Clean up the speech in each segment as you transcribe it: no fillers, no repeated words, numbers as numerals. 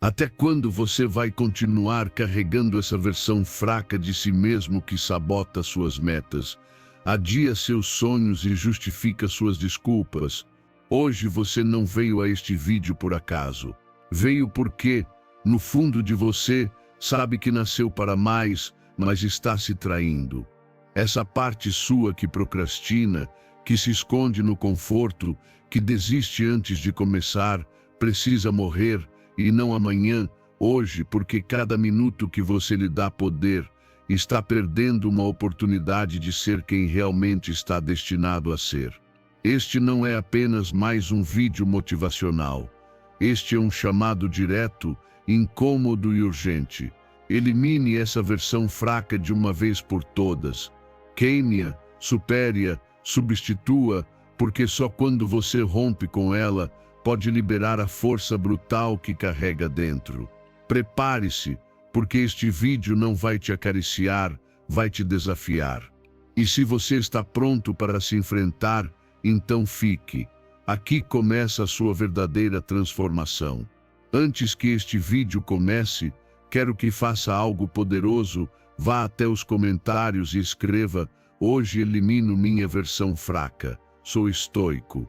Até quando você vai continuar carregando essa versão fraca de si mesmo que sabota suas metas, adia seus sonhos e justifica suas desculpas? Hoje você não veio a este vídeo por acaso. Veio porque, no fundo de você, sabe que nasceu para mais, mas está se traindo. Essa parte sua que procrastina, que se esconde no conforto, que desiste antes de começar, precisa morrer, e não amanhã, hoje, porque cada minuto que você lhe dá poder, está perdendo uma oportunidade de ser quem realmente está destinado a ser. Este não é apenas mais um vídeo motivacional. Este é um chamado direto, incômodo e urgente. Elimine essa versão fraca de uma vez por todas. Queime-a, supere-a, substitua, porque só quando você rompe com ela, pode liberar a força brutal que carrega dentro. Prepare-se, porque este vídeo não vai te acariciar, vai te desafiar. E se você está pronto para se enfrentar, então fique. Aqui começa a sua verdadeira transformação. Antes que este vídeo comece, quero que faça algo poderoso. Vá até os comentários e escreva: hoje elimino minha versão fraca, sou estoico.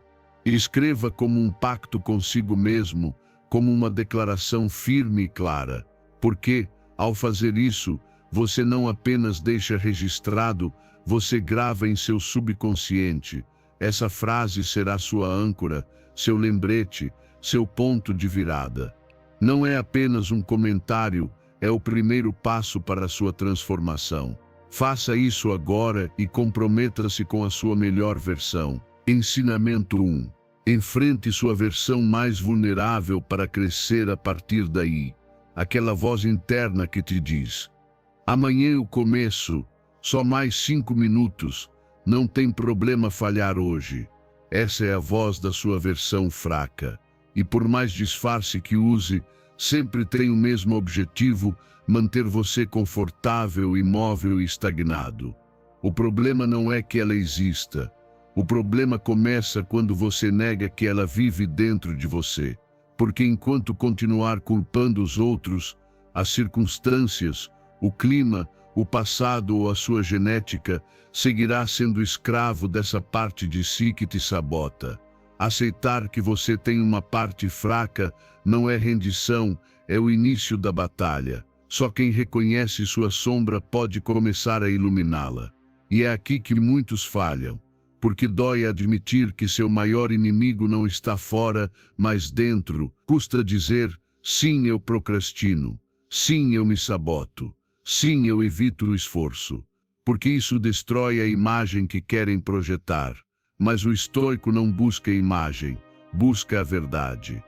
Escreva como um pacto consigo mesmo, como uma declaração firme e clara. Porque, ao fazer isso, você não apenas deixa registrado, você grava em seu subconsciente. Essa frase será sua âncora, seu lembrete, seu ponto de virada. Não é apenas um comentário, é o primeiro passo para a sua transformação. Faça isso agora e comprometa-se com a sua melhor versão. Ensinamento 1. Enfrente sua versão mais vulnerável para crescer a partir daí. Aquela voz interna que te diz: amanhã eu começo, só mais 5 minutos, não tem problema falhar hoje. Essa é a voz da sua versão fraca. E por mais disfarce que use, sempre tem o mesmo objetivo: manter você confortável, imóvel e estagnado. O problema não é que ela exista. O problema começa quando você nega que ela vive dentro de você. Porque enquanto continuar culpando os outros, as circunstâncias, o clima, o passado ou a sua genética, seguirá sendo escravo dessa parte de si que te sabota. Aceitar que você tem uma parte fraca não é rendição, é o início da batalha. Só quem reconhece sua sombra pode começar a iluminá-la. E é aqui que muitos falham. Porque dói admitir que seu maior inimigo não está fora, mas dentro. Custa dizer: sim, eu procrastino. Sim, eu me saboto. Sim, eu evito o esforço. Porque isso destrói a imagem que querem projetar. Mas o estoico não busca a imagem, busca a verdade.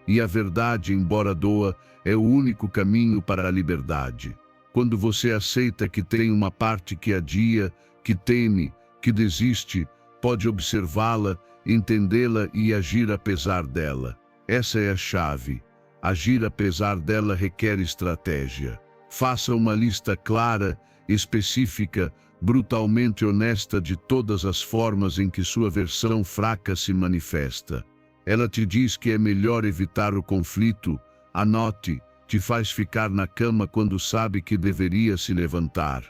E a verdade, embora doa, é o único caminho para a liberdade. Quando você aceita que tem uma parte que adia, que teme, que desiste, pode observá-la, entendê-la e agir apesar dela. Essa é a chave. Agir apesar dela requer estratégia. Faça uma lista clara, específica, brutalmente honesta de todas as formas em que sua versão fraca se manifesta. Ela te diz que é melhor evitar o conflito. Anote, te faz ficar na cama quando sabe que deveria se levantar.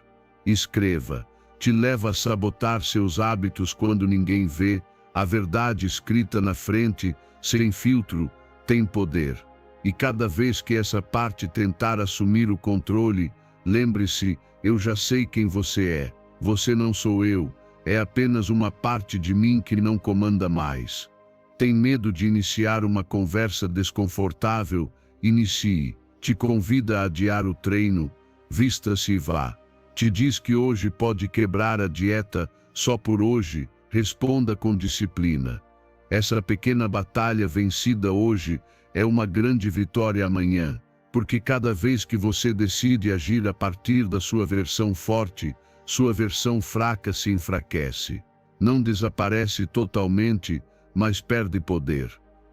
Escreva. Te leva a sabotar seus hábitos quando ninguém vê. A verdade escrita na frente, sem filtro, tem poder. E cada vez que essa parte tentar assumir o controle, lembre-se: eu já sei quem você é. Você não sou eu. É apenas uma parte de mim que não comanda mais. Tem medo de iniciar uma conversa desconfortável? Inicie. Te convida a adiar o treino? Vista-se e vá. Te diz que hoje pode quebrar a dieta, só por hoje? Responda com disciplina. Essa pequena batalha vencida hoje é uma grande vitória amanhã, porque cada vez que você decide agir a partir da sua versão forte, sua versão fraca se enfraquece. Não desaparece totalmente, mas perde poder.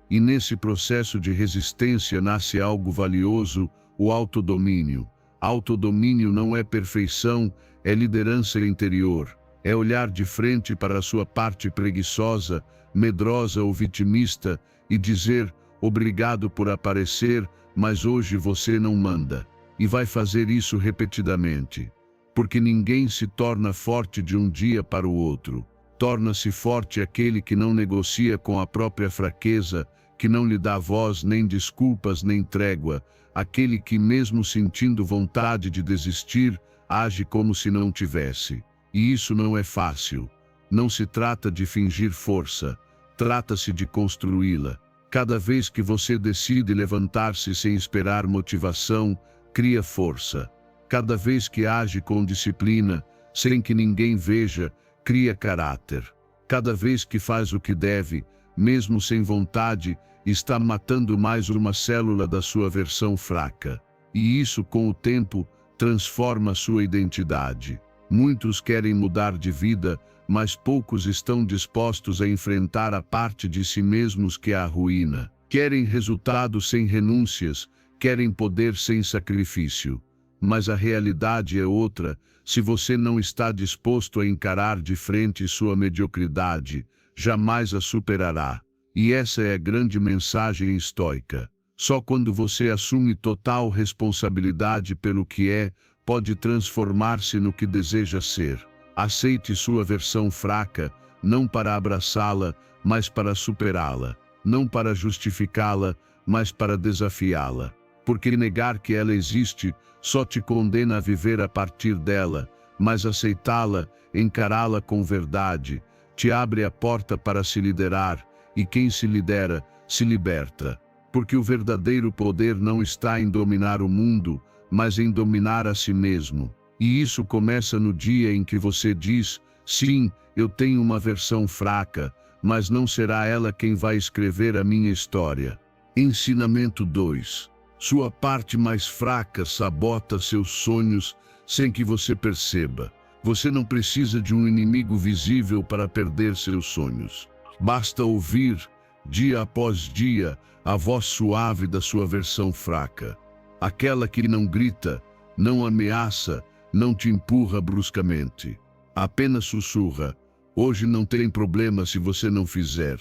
E nesse processo de resistência nasce algo valioso: o autodomínio. Autodomínio não é perfeição, é liderança interior. É olhar de frente para a sua parte preguiçosa, medrosa ou vitimista e dizer: obrigado por aparecer, mas hoje você não manda, e vai fazer isso repetidamente. Porque ninguém se torna forte de um dia para o outro. Torna-se forte aquele que não negocia com a própria fraqueza, que não lhe dá voz nem desculpas nem trégua, aquele que, mesmo sentindo vontade de desistir, age como se não tivesse. E isso não é fácil. Não se trata de fingir força, trata-se de construí-la. Cada vez que você decide levantar-se sem esperar motivação, cria força. Cada vez que age com disciplina, sem que ninguém veja, cria caráter. Cada vez que faz o que deve, mesmo sem vontade, está matando mais uma célula da sua versão fraca. E isso, com o tempo, transforma sua identidade. Muitos querem mudar de vida, mas poucos estão dispostos a enfrentar a parte de si mesmos que a arruína. Querem resultado sem renúncias, querem poder sem sacrifício. Mas a realidade é outra. Se você não está disposto a encarar de frente sua mediocridade, jamais a superará. E essa é a grande mensagem estoica. Só quando você assume total responsabilidade pelo que é, pode transformar-se no que deseja ser. Aceite sua versão fraca, não para abraçá-la, mas para superá-la. Não para justificá-la, mas para desafiá-la. Porque negar que ela existe só te condena a viver a partir dela, mas aceitá-la, encará-la com verdade, te abre a porta para se liderar, e quem se lidera, se liberta. Porque o verdadeiro poder não está em dominar o mundo, mas em dominar a si mesmo. E isso começa no dia em que você diz: sim, eu tenho uma versão fraca, mas não será ela quem vai escrever a minha história. Ensinamento 2. Sua parte mais fraca sabota seus sonhos sem que você perceba. Você não precisa de um inimigo visível para perder seus sonhos. Basta ouvir, dia após dia, a voz suave da sua versão fraca. Aquela que não grita, não ameaça, não te empurra bruscamente. Apenas sussurra: hoje não tem problema se você não fizer.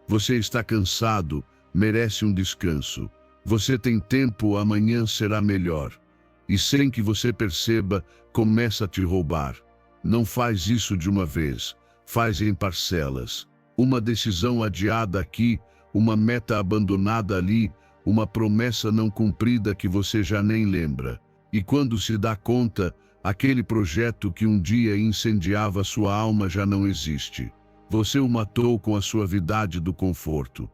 Você está cansado, merece um descanso. Você tem tempo, amanhã será melhor. E sem que você perceba, começa a te roubar. Não faz isso de uma vez, faz em parcelas. Uma decisão adiada aqui, uma meta abandonada ali, uma promessa não cumprida que você já nem lembra. E quando se dá conta, aquele projeto que um dia incendiava sua alma já não existe. Você o matou com a suavidade do conforto.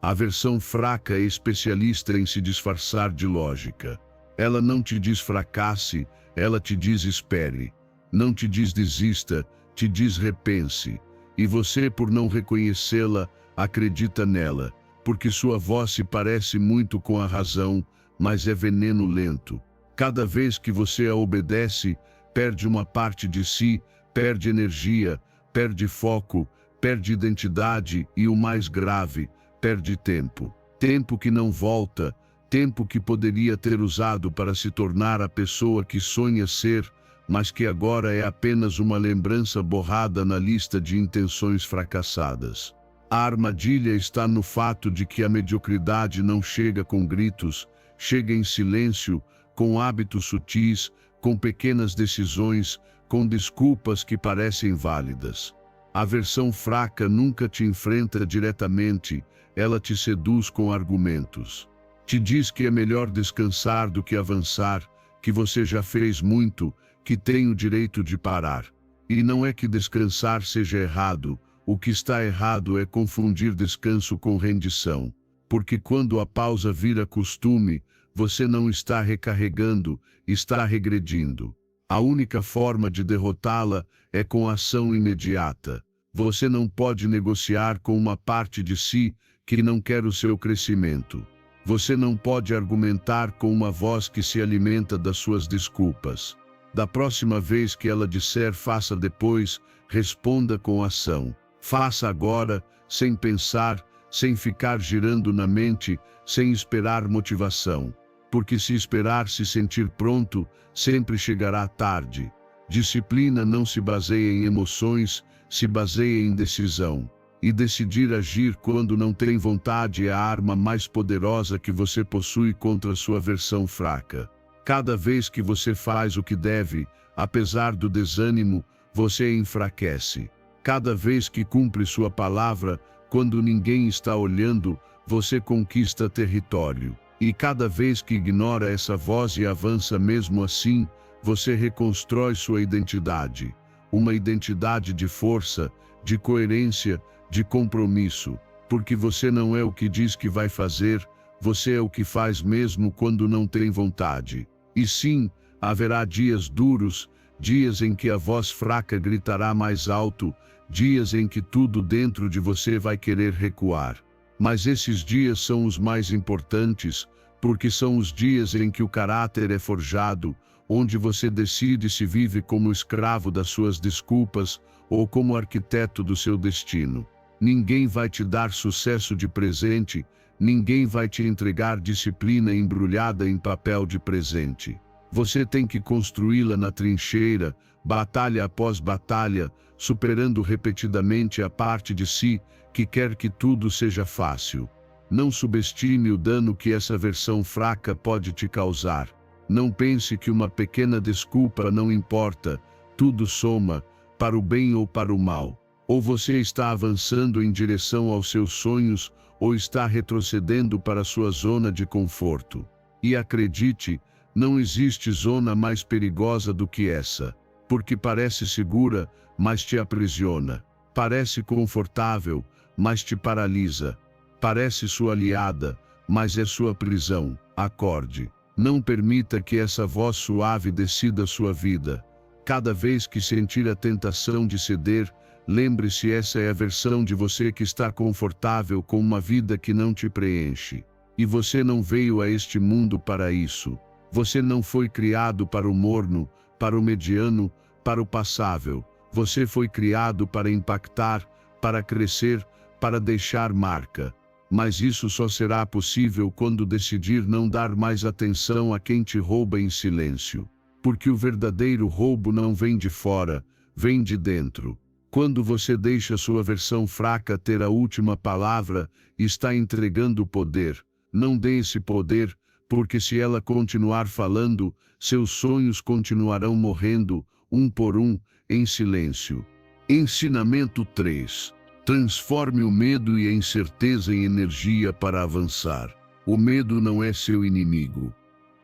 A versão fraca é especialista em se disfarçar de lógica. Ela não te diz fracasse, ela te diz espere. Não te diz desista, te diz repense. E você, por não reconhecê-la, acredita nela, porque sua voz se parece muito com a razão, mas é veneno lento. Cada vez que você a obedece, perde uma parte de si, perde energia, perde foco, perde identidade e, o mais grave, perde tempo. Tempo que não volta, tempo que poderia ter usado para se tornar a pessoa que sonha ser, mas que agora é apenas uma lembrança borrada na lista de intenções fracassadas. A armadilha está no fato de que a mediocridade não chega com gritos, chega em silêncio, com hábitos sutis, com pequenas decisões, com desculpas que parecem válidas. A versão fraca nunca te enfrenta diretamente, ela te seduz com argumentos. Te diz que é melhor descansar do que avançar, que você já fez muito, que tem o direito de parar. E não é que descansar seja errado, o que está errado é confundir descanso com rendição. Porque quando a pausa vira costume, você não está recarregando, está regredindo. A única forma de derrotá-la é com ação imediata. Você não pode negociar com uma parte de si que não quer o seu crescimento. Você não pode argumentar com uma voz que se alimenta das suas desculpas. Da próxima vez que ela disser faça depois, responda com ação. Faça agora, sem pensar, sem ficar girando na mente, sem esperar motivação. Porque se esperar se sentir pronto, sempre chegará tarde. Disciplina não se baseia em emoções, se baseia em decisão. E decidir agir quando não tem vontade é a arma mais poderosa que você possui contra sua versão fraca. Cada vez que você faz o que deve, apesar do desânimo, você enfraquece. Cada vez que cumpre sua palavra, quando ninguém está olhando, você conquista território. E cada vez que ignora essa voz e avança mesmo assim, você reconstrói sua identidade. Uma identidade de força, de coerência, de compromisso. Porque você não é o que diz que vai fazer, você é o que faz mesmo quando não tem vontade. E sim, haverá dias duros, dias em que a voz fraca gritará mais alto, dias em que tudo dentro de você vai querer recuar. Mas esses dias são os mais importantes, porque são os dias em que o caráter é forjado, onde você decide se vive como escravo das suas desculpas ou como arquiteto do seu destino. Ninguém vai te dar sucesso de presente, ninguém vai te entregar disciplina embrulhada em papel de presente. Você tem que construí-la na trincheira, batalha após batalha, superando repetidamente a parte de si que quer que tudo seja fácil. Não subestime o dano que essa versão fraca pode te causar. Não pense que uma pequena desculpa não importa, tudo soma, para o bem ou para o mal. Ou você está avançando em direção aos seus sonhos, ou está retrocedendo para sua zona de conforto. E acredite, não existe zona mais perigosa do que essa, porque parece segura, mas te aprisiona. Parece confortável, mas te paralisa. Parece sua aliada, mas é sua prisão. Acorde. Não permita que essa voz suave decida sua vida. Cada vez que sentir a tentação de ceder, lembre-se, essa é a versão de você que está confortável com uma vida que não te preenche. E você não veio a este mundo para isso. Você não foi criado para o morno, para o mediano, para o passável. Você foi criado para impactar, para crescer, para deixar marca. Mas isso só será possível quando decidir não dar mais atenção a quem te rouba em silêncio. Porque o verdadeiro roubo não vem de fora, vem de dentro. Quando você deixa sua versão fraca ter a última palavra, está entregando poder. Não dê esse poder, porque se ela continuar falando, seus sonhos continuarão morrendo, um por um, em silêncio. Ensinamento 3. Transforme o medo e a incerteza em energia para avançar. O medo não é seu inimigo.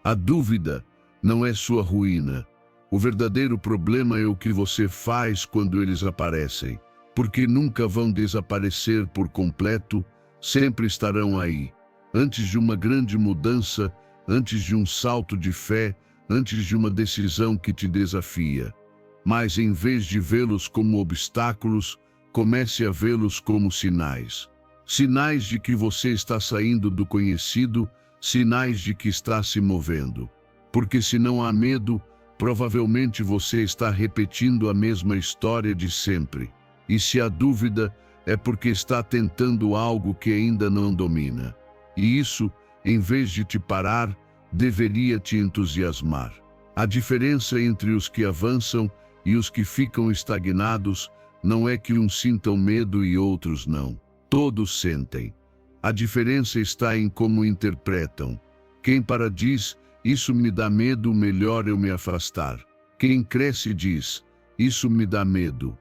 A dúvida não é sua ruína. O verdadeiro problema é o que você faz quando eles aparecem, porque nunca vão desaparecer por completo, sempre estarão aí. Antes de uma grande mudança, antes de um salto de fé, antes de uma decisão que te desafia. Mas em vez de vê-los como obstáculos, comece a vê-los como sinais. Sinais de que você está saindo do conhecido, sinais de que está se movendo. Porque se não há medo, provavelmente você está repetindo a mesma história de sempre. E se há dúvida, é porque está tentando algo que ainda não domina. E isso, em vez de te parar, deveria te entusiasmar. A diferença entre os que avançam e os que ficam estagnados não é que uns sintam medo e outros não. Todos sentem. A diferença está em como interpretam. Quem para diz, isso me dá medo, melhor eu me afastar. Quem cresce diz, isso me dá medo.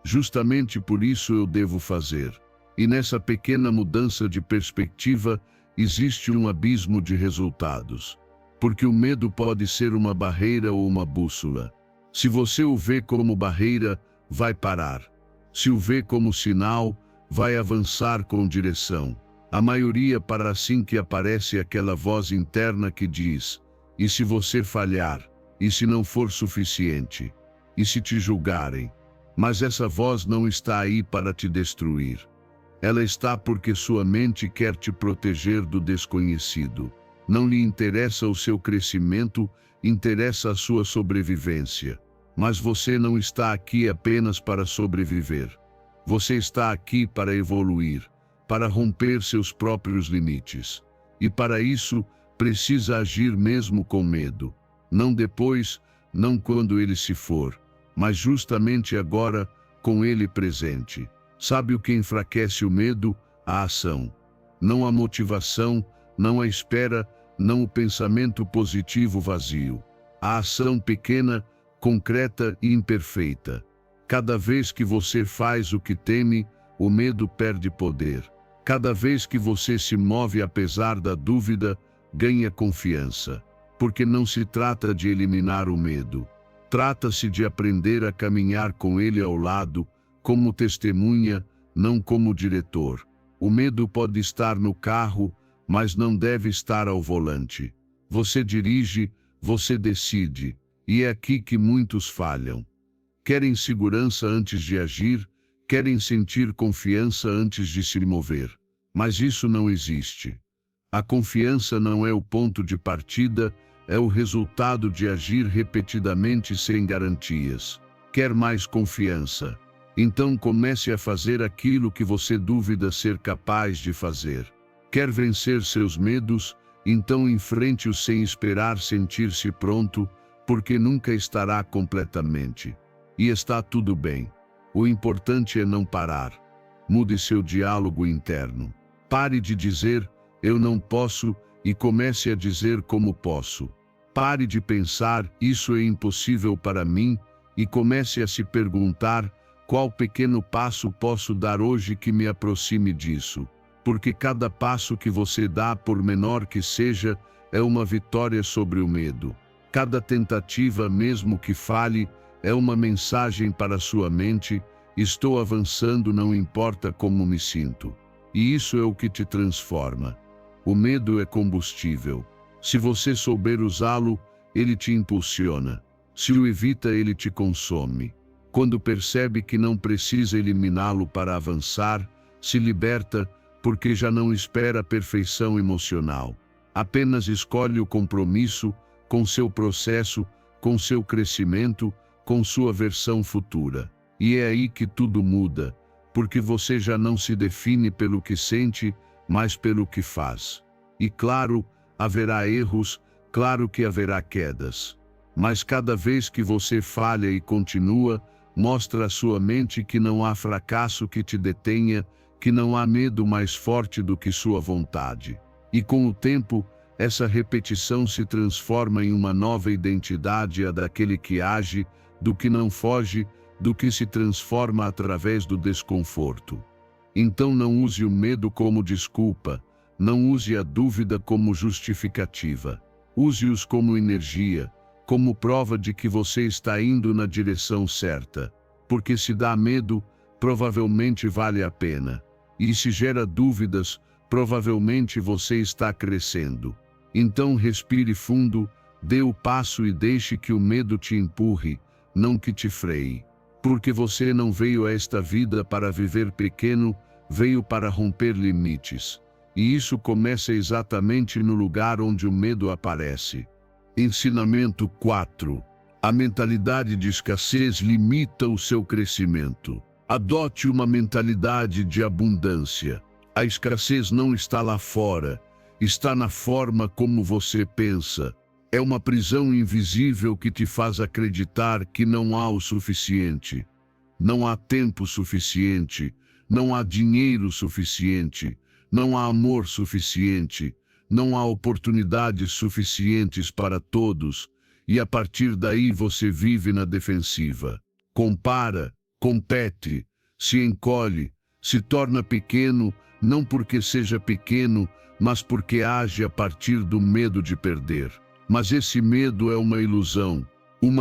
Justamente por isso eu devo fazer. E nessa pequena mudança de perspectiva, existe um abismo de resultados. Porque o medo pode ser uma barreira ou uma bússola. Se você o vê como barreira, vai parar. Se o vê como sinal, vai avançar com direção. A maioria para assim que aparece aquela voz interna que diz, e se você falhar? E se não for suficiente? E se te julgarem? Mas essa voz não está aí para te destruir. Ela está porque sua mente quer te proteger do desconhecido. Não lhe interessa o seu crescimento, interessa a sua sobrevivência. Mas você não está aqui apenas para sobreviver. Você está aqui para evoluir, para romper seus próprios limites. E para isso, precisa agir mesmo com medo. Não depois, não quando ele se for, mas justamente agora, com ele presente. Sabe o que enfraquece o medo? A ação. Não a motivação, não a espera, não o pensamento positivo vazio. A ação pequena, concreta e imperfeita. Cada vez que você faz o que teme, o medo perde poder. Cada vez que você se move apesar da dúvida, ganha confiança. Porque não se trata de eliminar o medo. Trata-se de aprender a caminhar com ele ao lado, como testemunha, não como diretor. O medo pode estar no carro, mas não deve estar ao volante. Você dirige, você decide, e é aqui que muitos falham. Querem segurança antes de agir, querem sentir confiança antes de se mover. Mas isso não existe. A confiança não é o ponto de partida, é o resultado de agir repetidamente sem garantias. Quer mais confiança? Então comece a fazer aquilo que você duvida ser capaz de fazer. Quer vencer seus medos? Então enfrente-os sem esperar sentir-se pronto, porque nunca estará completamente. E está tudo bem. O importante é não parar. Mude seu diálogo interno. Pare de dizer, eu não posso, e comece a dizer como posso. Pare de pensar, isso é impossível para mim, e comece a se perguntar, qual pequeno passo posso dar hoje que me aproxime disso? Porque cada passo que você dá, por menor que seja, é uma vitória sobre o medo. Cada tentativa, mesmo que falhe, é uma mensagem para sua mente, estou avançando, não importa como me sinto. E isso é o que te transforma. O medo é combustível. Se você souber usá-lo, ele te impulsiona. Se o evita, ele te consome. Quando percebe que não precisa eliminá-lo para avançar, se liberta, porque já não espera a perfeição emocional. Apenas escolhe o compromisso com seu processo, com seu crescimento, com sua versão futura. E é aí que tudo muda, porque você já não se define pelo que sente, mas pelo que faz. E claro, haverá erros, claro que haverá quedas. Mas cada vez que você falha e continua, mostra à sua mente que não há fracasso que te detenha, que não há medo mais forte do que sua vontade. E com o tempo, essa repetição se transforma em uma nova identidade, a daquele que age, do que não foge, do que se transforma através do desconforto. Então não use o medo como desculpa, não use a dúvida como justificativa. Use-os como energia, como prova de que você está indo na direção certa. Porque se dá medo, provavelmente vale a pena. E se gera dúvidas, provavelmente você está crescendo. Então respire fundo, dê o passo e deixe que o medo te empurre, não que te freie. Porque você não veio a esta vida para viver pequeno, veio para romper limites. E isso começa exatamente no lugar onde o medo aparece. Ensinamento 4. A mentalidade de escassez limita o seu crescimento. Adote uma mentalidade de abundância. A escassez não está lá fora, está na forma como você pensa. É uma prisão invisível que te faz acreditar que não há o suficiente. Não há tempo suficiente, não há dinheiro suficiente, não há amor suficiente, não há oportunidades suficientes para todos, e a partir daí você vive na defensiva. Compara, compete, se encolhe, se torna pequeno, não porque seja pequeno, mas porque age a partir do medo de perder. Mas esse medo é uma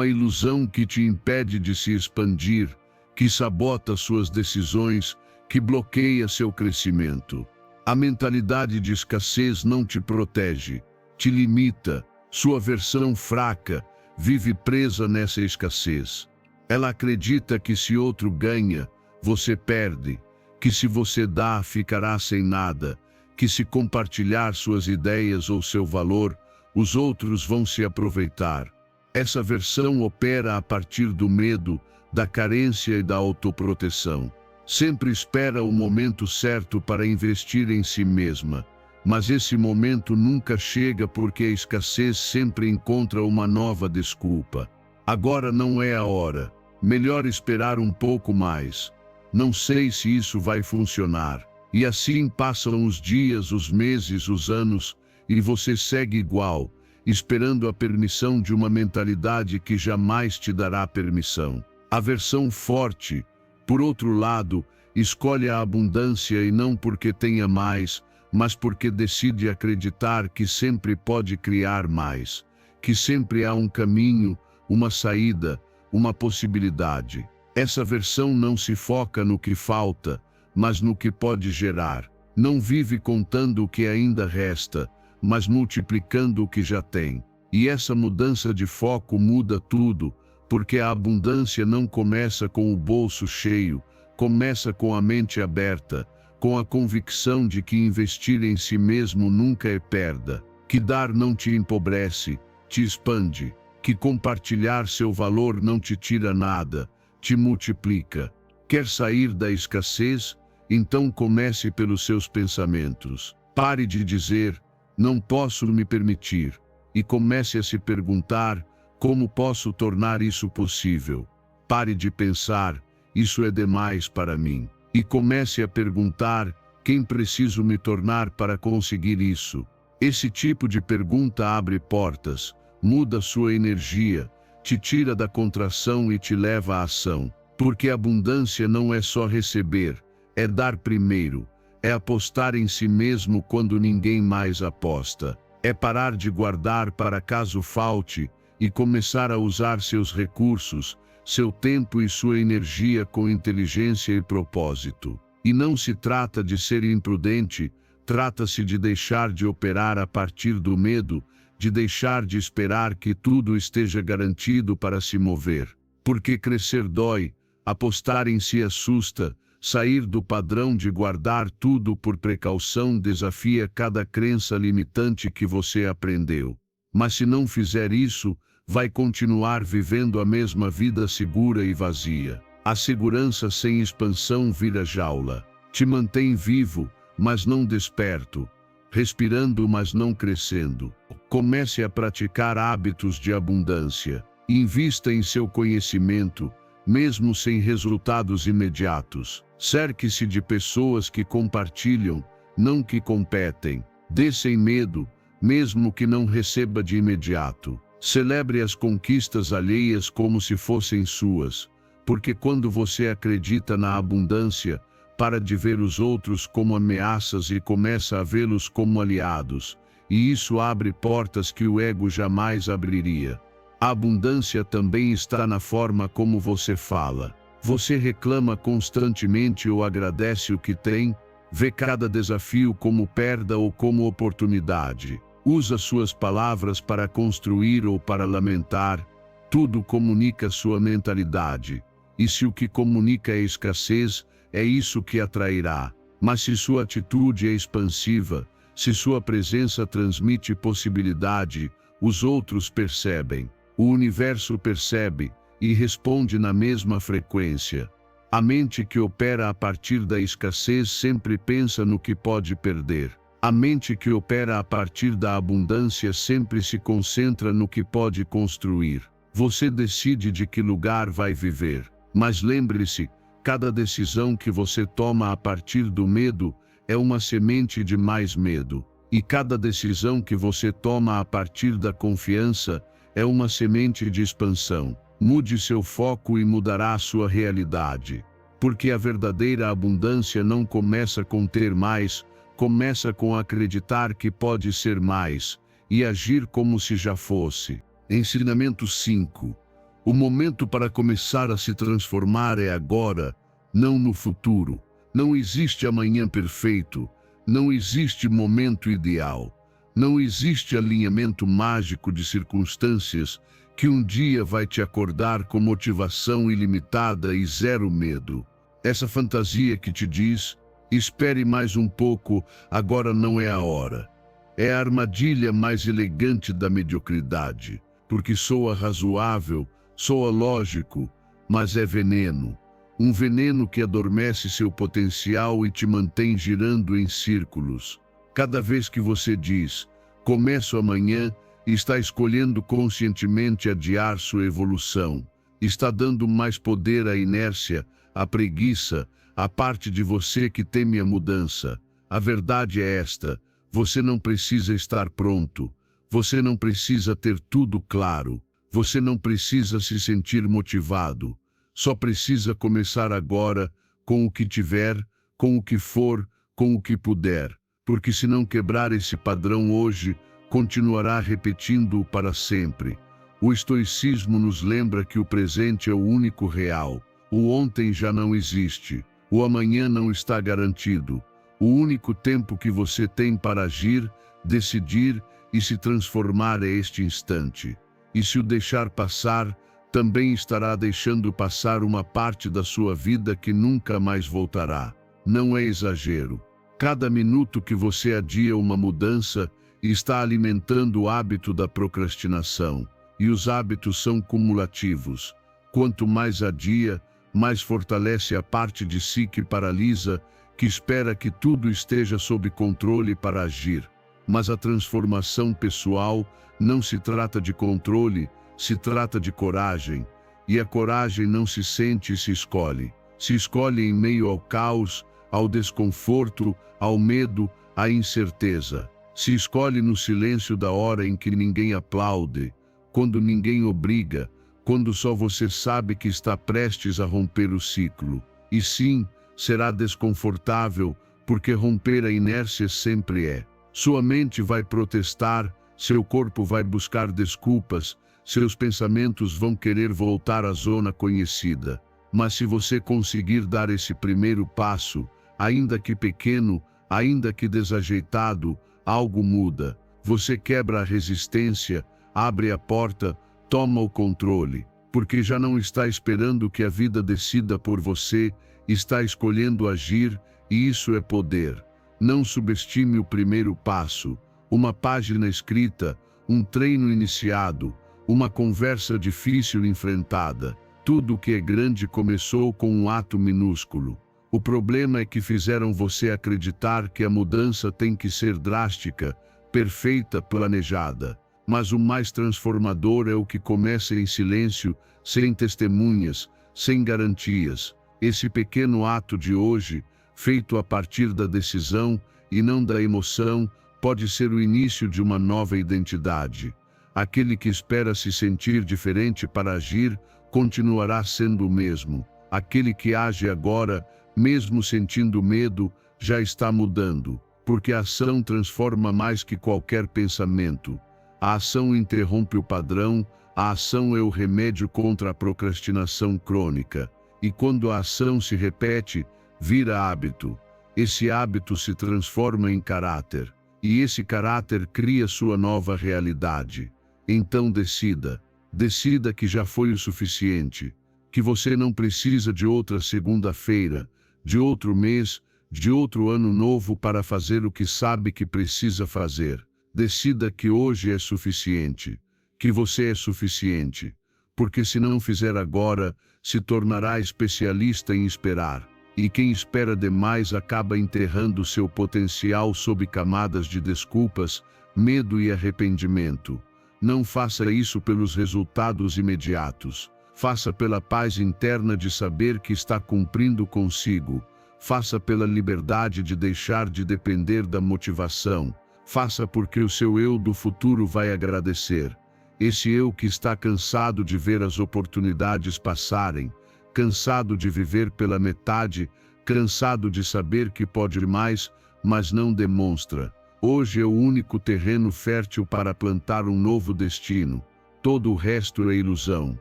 ilusão que te impede de se expandir, que sabota suas decisões, que bloqueia seu crescimento. A mentalidade de escassez não te protege, te limita. Sua versão fraca vive presa nessa escassez. Ela acredita que se outro ganha, você perde, que se você dá, ficará sem nada, que se compartilhar suas ideias ou seu valor, os outros vão se aproveitar. Essa versão opera a partir do medo, da carência e da autoproteção. Sempre espera o momento certo para investir em si mesma. Mas esse momento nunca chega porque a escassez sempre encontra uma nova desculpa. Agora não é a hora. Melhor esperar um pouco mais. Não sei se isso vai funcionar. E assim passam os dias, os meses, os anos, e você segue igual, esperando a permissão de uma mentalidade que jamais te dará permissão. A versão forte, por outro lado, escolhe a abundância e não porque tenha mais, mas porque decide acreditar que sempre pode criar mais, que sempre há um caminho, uma saída, uma possibilidade. Essa versão não se foca no que falta, mas no que pode gerar. Não vive contando o que ainda resta, mas multiplicando o que já tem. E essa mudança de foco muda tudo, porque a abundância não começa com o bolso cheio, começa com a mente aberta, com a convicção de que investir em si mesmo nunca é perda, que dar não te empobrece, te expande, que compartilhar seu valor não te tira nada, te multiplica. Quer sair da escassez? Então comece pelos seus pensamentos. Pare de dizer, não posso me permitir, e comece a se perguntar, como posso tornar isso possível? Pare de pensar, isso é demais para mim, e comece a perguntar, quem preciso me tornar para conseguir isso? Esse tipo de pergunta abre portas, muda sua energia, te tira da contração e te leva à ação, porque abundância não é só receber, é dar primeiro, é apostar em si mesmo quando ninguém mais aposta, é parar de guardar para caso falte e começar a usar seus recursos, seu tempo e sua energia com inteligência e propósito. E não se trata de ser imprudente, trata-se de deixar de operar a partir do medo, de deixar de esperar que tudo esteja garantido para se mover. Porque crescer dói, apostar em si assusta, sair do padrão de guardar tudo por precaução desafia cada crença limitante que você aprendeu. Mas se não fizer isso, vai continuar vivendo a mesma vida segura e vazia. A segurança sem expansão vira jaula. Te mantém vivo, mas não desperto. Respirando, mas não crescendo. Comece a praticar hábitos de abundância. Invista em seu conhecimento, mesmo sem resultados imediatos. Cerque-se de pessoas que compartilham, não que competem. Dê sem medo, mesmo que não receba de imediato. Celebre as conquistas alheias como se fossem suas, porque quando você acredita na abundância, para de ver os outros como ameaças e começa a vê-los como aliados, e isso abre portas que o ego jamais abriria. A abundância também está na forma como você fala. Você reclama constantemente ou agradece o que tem? Vê cada desafio como perda ou como oportunidade? Usa suas palavras para construir ou para lamentar? Tudo comunica sua mentalidade. E se o que comunica é escassez, é isso que atrairá. Mas se sua atitude é expansiva, se sua presença transmite possibilidade, os outros percebem. O universo percebe e responde na mesma frequência. A mente que opera a partir da escassez sempre pensa no que pode perder. A mente que opera a partir da abundância sempre se concentra no que pode construir. Você decide de que lugar vai viver. Mas lembre-se, cada decisão que você toma a partir do medo é uma semente de mais medo. E cada decisão que você toma a partir da confiança é uma semente de expansão. Mude seu foco e mudará a sua realidade. Porque a verdadeira abundância não começa com ter mais, começa com acreditar que pode ser mais, e agir como se já fosse. Ensinamento 5. O momento para começar a se transformar é agora, não no futuro. Não existe amanhã perfeito, não existe momento ideal, não existe alinhamento mágico de circunstâncias que um dia vai te acordar com motivação ilimitada e zero medo. Essa fantasia que te diz, espere mais um pouco, agora não é a hora. É a armadilha mais elegante da mediocridade, porque soa razoável, soa lógico, mas é veneno. Um veneno que adormece seu potencial e te mantém girando em círculos. Cada vez que você diz, começo amanhã, está escolhendo conscientemente adiar sua evolução. Está dando mais poder à inércia, a preguiça, a parte de você que teme a mudança. A verdade é esta: você não precisa estar pronto. Você não precisa ter tudo claro. Você não precisa se sentir motivado. Só precisa começar agora, com o que tiver, com o que for, com o que puder. Porque se não quebrar esse padrão hoje, continuará repetindo-o para sempre. O estoicismo nos lembra que o presente é o único real. O ontem já não existe. O amanhã não está garantido. O único tempo que você tem para agir, decidir e se transformar é este instante. E se o deixar passar, também estará deixando passar uma parte da sua vida que nunca mais voltará. Não é exagero. Cada minuto que você adia uma mudança está alimentando o hábito da procrastinação. E os hábitos são cumulativos. Quanto mais adia, mais fortalece a parte de si que paralisa, que espera que tudo esteja sob controle para agir. Mas a transformação pessoal não se trata de controle, se trata de coragem. E a coragem não se sente e se escolhe. Se escolhe em meio ao caos, ao desconforto, ao medo, à incerteza. Se escolhe no silêncio da hora em que ninguém aplaude, quando ninguém obriga, quando só você sabe que está prestes a romper o ciclo. E sim, será desconfortável, porque romper a inércia sempre é. Sua mente vai protestar, seu corpo vai buscar desculpas, seus pensamentos vão querer voltar à zona conhecida. Mas se você conseguir dar esse primeiro passo, ainda que pequeno, ainda que desajeitado, algo muda. Você quebra a resistência, abre a porta, toma o controle, porque já não está esperando que a vida decida por você, está escolhendo agir, e isso é poder. Não subestime o primeiro passo, uma página escrita, um treino iniciado, uma conversa difícil enfrentada. Tudo que é grande começou com um ato minúsculo. O problema é que fizeram você acreditar que a mudança tem que ser drástica, perfeita, planejada. Mas o mais transformador é o que começa em silêncio, sem testemunhas, sem garantias. Esse pequeno ato de hoje, feito a partir da decisão e não da emoção, pode ser o início de uma nova identidade. Aquele que espera se sentir diferente para agir, continuará sendo o mesmo. Aquele que age agora, mesmo sentindo medo, já está mudando, porque a ação transforma mais que qualquer pensamento. A ação interrompe o padrão, a ação é o remédio contra a procrastinação crônica. E quando a ação se repete, vira hábito. Esse hábito se transforma em caráter. E esse caráter cria sua nova realidade. Então decida. Decida que já foi o suficiente. Que você não precisa de outra segunda-feira, de outro mês, de outro ano novo para fazer o que sabe que precisa fazer. Decida que hoje é suficiente. Que você é suficiente. Porque se não fizer agora, se tornará especialista em esperar. E quem espera demais acaba enterrando seu potencial sob camadas de desculpas, medo e arrependimento. Não faça isso pelos resultados imediatos. Faça pela paz interna de saber que está cumprindo consigo. Faça pela liberdade de deixar de depender da motivação. Faça porque o seu eu do futuro vai agradecer. Esse eu que está cansado de ver as oportunidades passarem, cansado de viver pela metade, cansado de saber que pode mais, mas não demonstra. Hoje é o único terreno fértil para plantar um novo destino. Todo o resto é ilusão.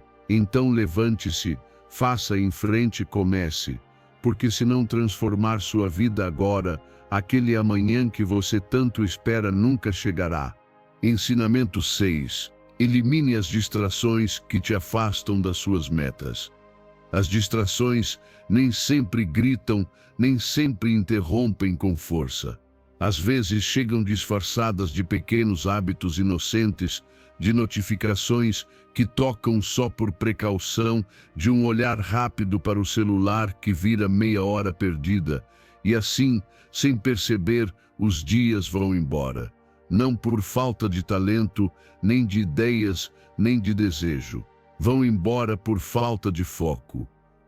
Então levante-se, faça em frente e comece. Porque se não transformar sua vida agora, aquele amanhã que você tanto espera nunca chegará. Ensinamento 6. Elimine as distrações que te afastam das suas metas. As distrações nem sempre gritam, nem sempre interrompem com força. Às vezes chegam disfarçadas de pequenos hábitos inocentes, de notificações que tocam só por precaução, de um olhar rápido para o celular que vira meia hora perdida, e assim, sem perceber, os dias vão embora. Não por falta de talento, nem de ideias, nem de desejo. Vão embora por falta de foco.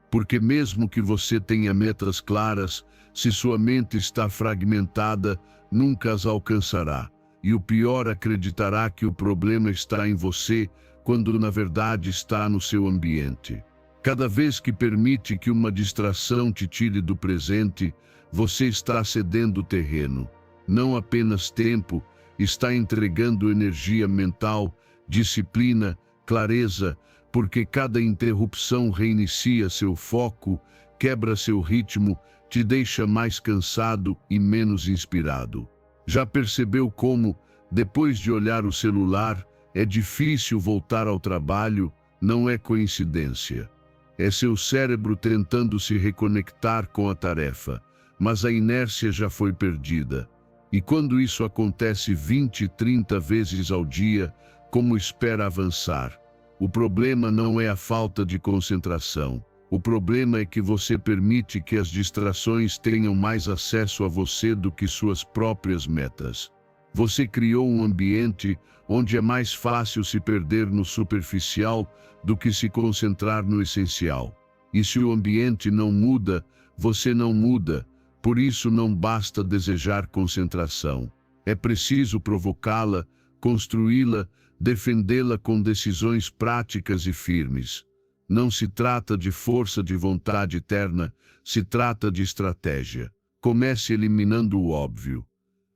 Porque mesmo que você tenha metas claras, se sua mente está fragmentada, nunca as alcançará. E o pior, acreditará que o problema está em você, quando na verdade está no seu ambiente. Cada vez que permite que uma distração te tire do presente, você está cedendo terreno. Não apenas tempo, está entregando energia mental, disciplina, clareza, porque cada interrupção reinicia seu foco, quebra seu ritmo, te deixa mais cansado e menos inspirado. Já percebeu como, depois de olhar o celular, é difícil voltar ao trabalho? Não é coincidência. É seu cérebro tentando se reconectar com a tarefa, mas a inércia já foi perdida. E quando isso acontece 20, 30 vezes ao dia, como espera avançar? O problema não é a falta de concentração. O problema é que você permite que as distrações tenham mais acesso a você do que suas próprias metas. Você criou um ambiente onde é mais fácil se perder no superficial do que se concentrar no essencial. E se o ambiente não muda, você não muda. Por isso não basta desejar concentração. É preciso provocá-la, construí-la, defendê-la com decisões práticas e firmes. Não se trata de força de vontade eterna, se trata de estratégia. Comece eliminando o óbvio.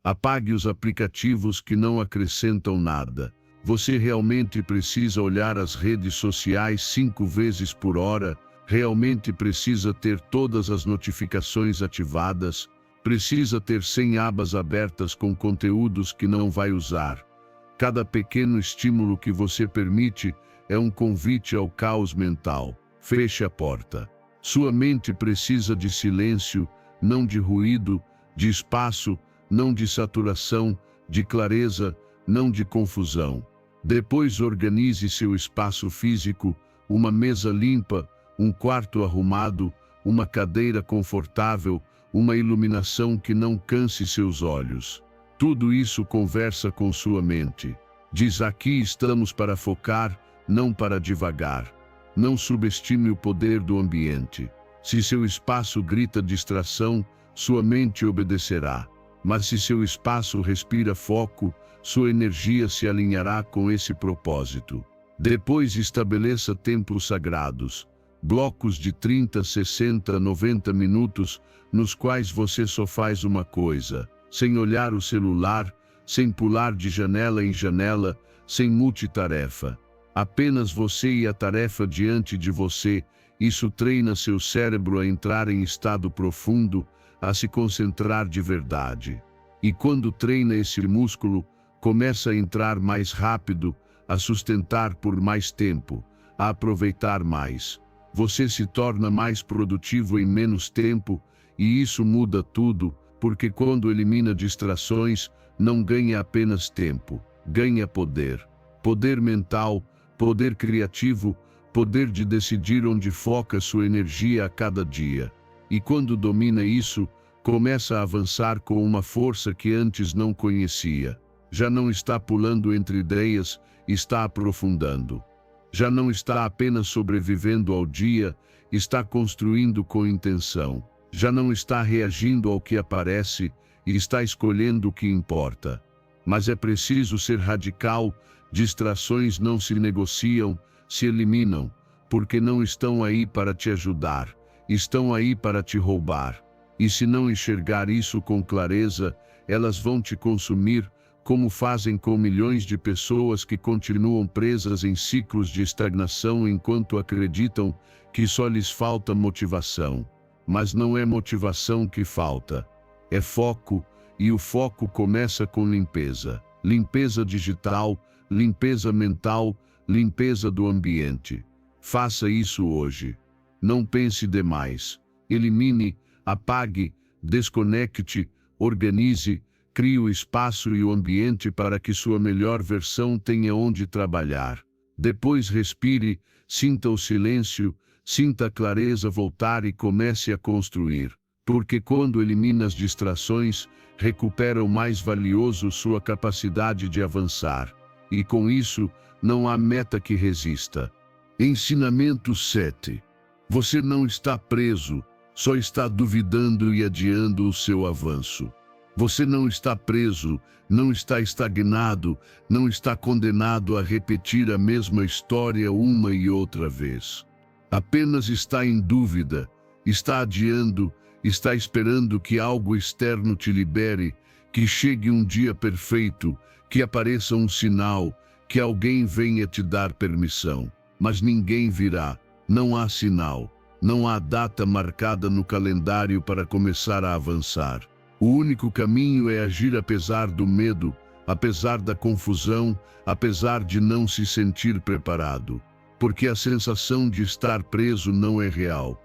Apague os aplicativos que não acrescentam nada. Você realmente precisa olhar as redes sociais 5 vezes por hora? Realmente precisa ter todas as notificações ativadas? Precisa ter 100 abas abertas com conteúdos que não vai usar? Cada pequeno estímulo que você permite é um convite ao caos mental. Feche a porta. Sua mente precisa de silêncio, não de ruído, de espaço, não de saturação, de clareza, não de confusão. Depois organize seu espaço físico, uma mesa limpa, um quarto arrumado, uma cadeira confortável, uma iluminação que não canse seus olhos. Tudo isso conversa com sua mente. Diz: aqui estamos para focar, não para divagar. Não subestime o poder do ambiente. Se seu espaço grita distração, sua mente obedecerá. Mas se seu espaço respira foco, sua energia se alinhará com esse propósito. Depois estabeleça templos sagrados, blocos de 30, 60, 90 minutos, nos quais você só faz uma coisa, sem olhar o celular, sem pular de janela em janela, sem multitarefa. Apenas você e a tarefa diante de você. Isso treina seu cérebro a entrar em estado profundo, a se concentrar de verdade. E quando treina esse músculo, começa a entrar mais rápido, a sustentar por mais tempo, a aproveitar mais. Você se torna mais produtivo em menos tempo, e isso muda tudo, porque quando elimina distrações, não ganha apenas tempo, ganha poder. Poder mental, poder criativo, poder de decidir onde foca sua energia a cada dia. E quando domina isso, começa a avançar com uma força que antes não conhecia. Já não está pulando entre ideias, está aprofundando. Já não está apenas sobrevivendo ao dia, está construindo com intenção. Já não está reagindo ao que aparece, e está escolhendo o que importa. Mas é preciso ser radical. Distrações não se negociam, se eliminam, porque não estão aí para te ajudar, estão aí para te roubar. E se não enxergar isso com clareza, elas vão te consumir, como fazem com milhões de pessoas que continuam presas em ciclos de estagnação enquanto acreditam que só lhes falta motivação. Mas não é motivação que falta, é foco, e o foco começa com limpeza. Limpeza digital, limpeza mental, limpeza do ambiente. Faça isso hoje. Não pense demais. Elimine, apague, desconecte, organize, crie o espaço e o ambiente para que sua melhor versão tenha onde trabalhar. Depois respire, sinta o silêncio, sinta a clareza voltar e comece a construir. Porque quando elimina as distrações, recupera o mais valioso, sua capacidade de avançar. E com isso, não há meta que resista. Ensinamento 7. Você não está preso, só está duvidando e adiando o seu avanço. Você não está preso, não está estagnado, não está condenado a repetir a mesma história uma e outra vez. Apenas está em dúvida, está adiando, está esperando que algo externo te libere, que chegue um dia perfeito, que apareça um sinal, que alguém venha te dar permissão. Mas ninguém virá, não há sinal, não há data marcada no calendário para começar a avançar. O único caminho é agir apesar do medo, apesar da confusão, apesar de não se sentir preparado. Porque a sensação de estar preso não é real.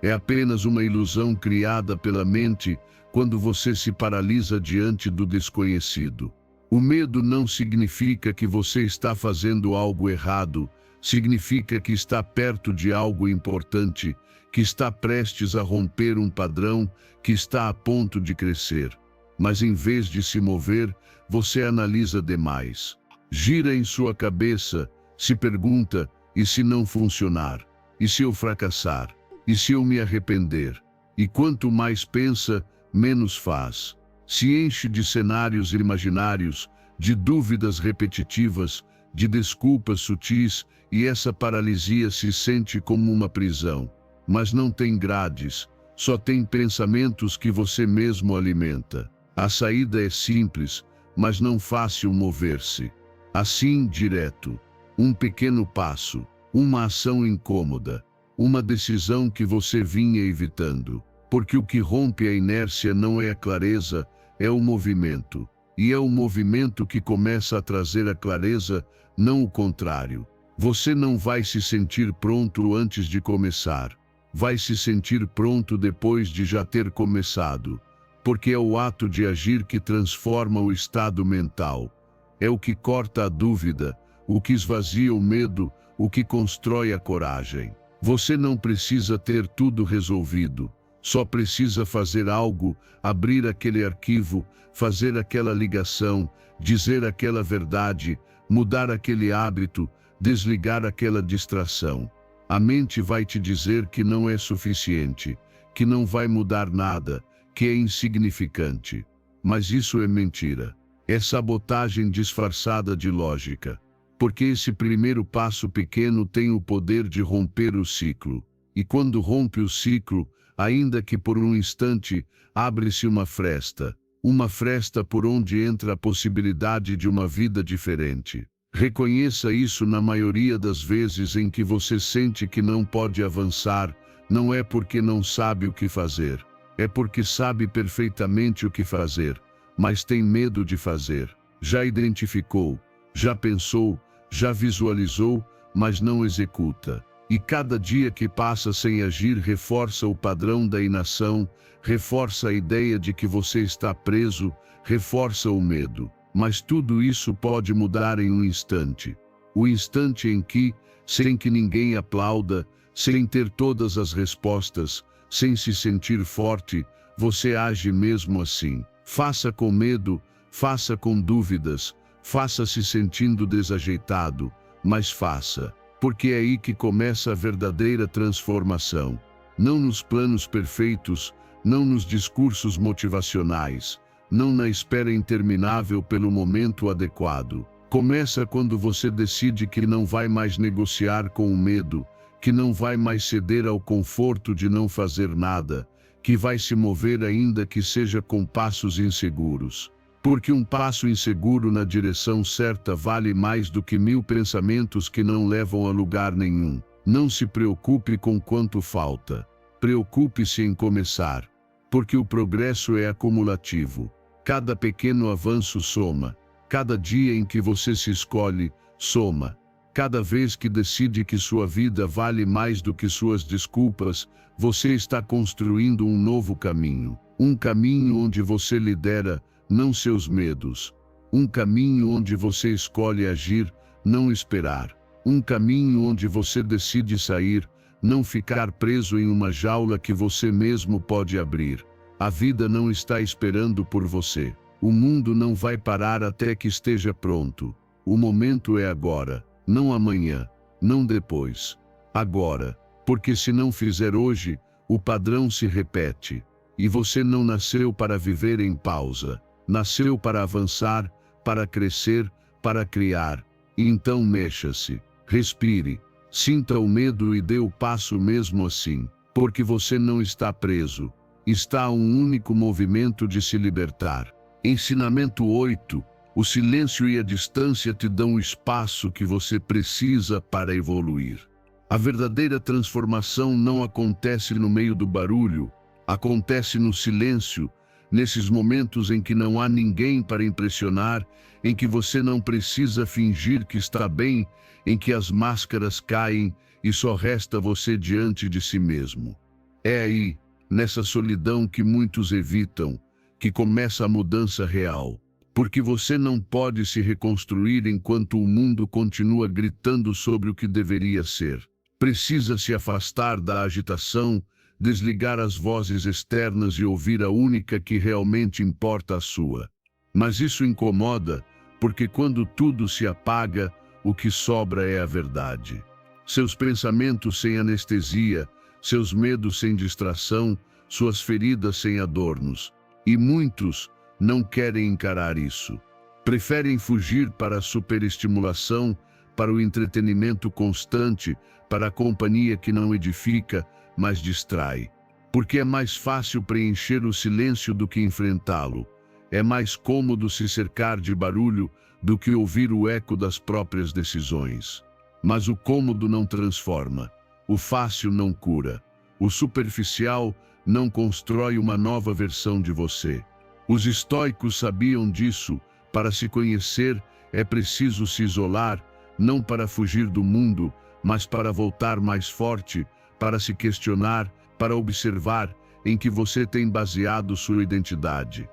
É apenas uma ilusão criada pela mente quando você se paralisa diante do desconhecido. O medo não significa que você está fazendo algo errado, significa que está perto de algo importante, que está prestes a romper um padrão, que está a ponto de crescer. Mas em vez de se mover, você analisa demais. Gira em sua cabeça, se pergunta, e se não funcionar? E se eu fracassar? E se eu me arrepender? E quanto mais pensa, menos faz. Se enche de cenários imaginários, de dúvidas repetitivas, de desculpas sutis, e essa paralisia se sente como uma prisão. Mas não tem grades, só tem pensamentos que você mesmo alimenta. A saída é simples, mas não fácil mover-se. Assim, direto. Um pequeno passo, uma ação incômoda, uma decisão que você vinha evitando. Porque o que rompe a inércia não é a clareza, é o movimento. E é o movimento que começa a trazer a clareza, não o contrário. Você não vai se sentir pronto antes de começar. Vai se sentir pronto depois de já ter começado. Porque é o ato de agir que transforma o estado mental. É o que corta a dúvida, o que esvazia o medo, o que constrói a coragem. Você não precisa ter tudo resolvido. Só precisa fazer algo, abrir aquele arquivo, fazer aquela ligação, dizer aquela verdade, mudar aquele hábito, desligar aquela distração. A mente vai te dizer que não é suficiente, que não vai mudar nada, que é insignificante. Mas isso é mentira. É sabotagem disfarçada de lógica. Porque esse primeiro passo pequeno tem o poder de romper o ciclo. E quando rompe o ciclo, ainda que por um instante, abre-se uma fresta por onde entra a possibilidade de uma vida diferente. Reconheça isso na maioria das vezes em que você sente que não pode avançar, não é porque não sabe o que fazer, é porque sabe perfeitamente o que fazer, mas tem medo de fazer. Já identificou, já pensou, já visualizou, mas não executa. E cada dia que passa sem agir reforça o padrão da inação, reforça a ideia de que você está preso, reforça o medo. Mas tudo isso pode mudar em um instante. O instante em que, sem que ninguém aplauda, sem ter todas as respostas, sem se sentir forte, você age mesmo assim. Faça com medo, faça com dúvidas, faça se sentindo desajeitado, mas faça. Porque é aí que começa a verdadeira transformação. Não nos planos perfeitos, não nos discursos motivacionais, não na espera interminável pelo momento adequado. Começa quando você decide que não vai mais negociar com o medo, que não vai mais ceder ao conforto de não fazer nada, que vai se mover ainda que seja com passos inseguros. Porque um passo inseguro na direção certa vale mais do que 1000 pensamentos que não levam a lugar nenhum. Não se preocupe com quanto falta. Preocupe-se em começar. Porque o progresso é acumulativo. Cada pequeno avanço soma. Cada dia em que você se escolhe, soma. Cada vez que decide que sua vida vale mais do que suas desculpas, você está construindo um novo caminho. Um caminho onde você lidera, não seus medos. Um caminho onde você escolhe agir, não esperar. Um caminho onde você decide sair, não ficar preso em uma jaula que você mesmo pode abrir. A vida não está esperando por você. O mundo não vai parar até que esteja pronto. O momento é agora, não amanhã, não depois. Agora. Porque se não fizer hoje, o padrão se repete. E você não nasceu para viver em pausa. Nasceu para avançar, para crescer, para criar. Então mexa-se, respire, sinta o medo e dê o passo mesmo assim. Porque você não está preso. Está a um único movimento de se libertar. Ensinamento 8. O silêncio e a distância te dão o espaço que você precisa para evoluir. A verdadeira transformação não acontece no meio do barulho, acontece no silêncio, nesses momentos em que não há ninguém para impressionar, em que você não precisa fingir que está bem, em que as máscaras caem e só resta você diante de si mesmo. É aí, nessa solidão que muitos evitam, que começa a mudança real. Porque você não pode se reconstruir enquanto o mundo continua gritando sobre o que deveria ser. Precisa se afastar da agitação, desligar as vozes externas e ouvir a única que realmente importa, a sua. Mas isso incomoda, porque quando tudo se apaga, o que sobra é a verdade. Seus pensamentos sem anestesia, seus medos sem distração, suas feridas sem adornos. E muitos não querem encarar isso. Preferem fugir para a superestimulação, para o entretenimento constante, para a companhia que não edifica, mas distrai. Porque é mais fácil preencher o silêncio do que enfrentá-lo. É mais cômodo se cercar de barulho do que ouvir o eco das próprias decisões. Mas o cômodo não transforma. O fácil não cura. O superficial não constrói uma nova versão de você. Os estoicos sabiam disso. Para se conhecer, é preciso se isolar, não para fugir do mundo, mas para voltar mais forte, para se questionar, para observar em que você tem baseado sua identidade.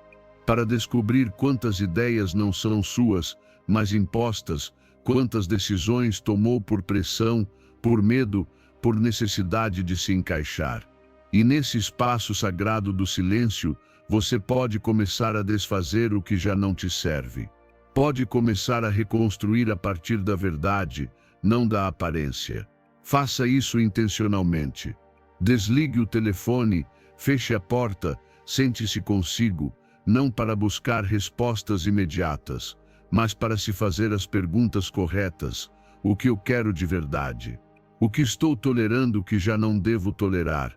Para descobrir quantas ideias não são suas, mas impostas, quantas decisões tomou por pressão, por medo, por necessidade de se encaixar. E nesse espaço sagrado do silêncio, você pode começar a desfazer o que já não te serve. Pode começar a reconstruir a partir da verdade, não da aparência. Faça isso intencionalmente. Desligue o telefone, feche a porta, sente-se consigo, não para buscar respostas imediatas, mas para se fazer as perguntas corretas. O que eu quero de verdade? O que estou tolerando que já não devo tolerar?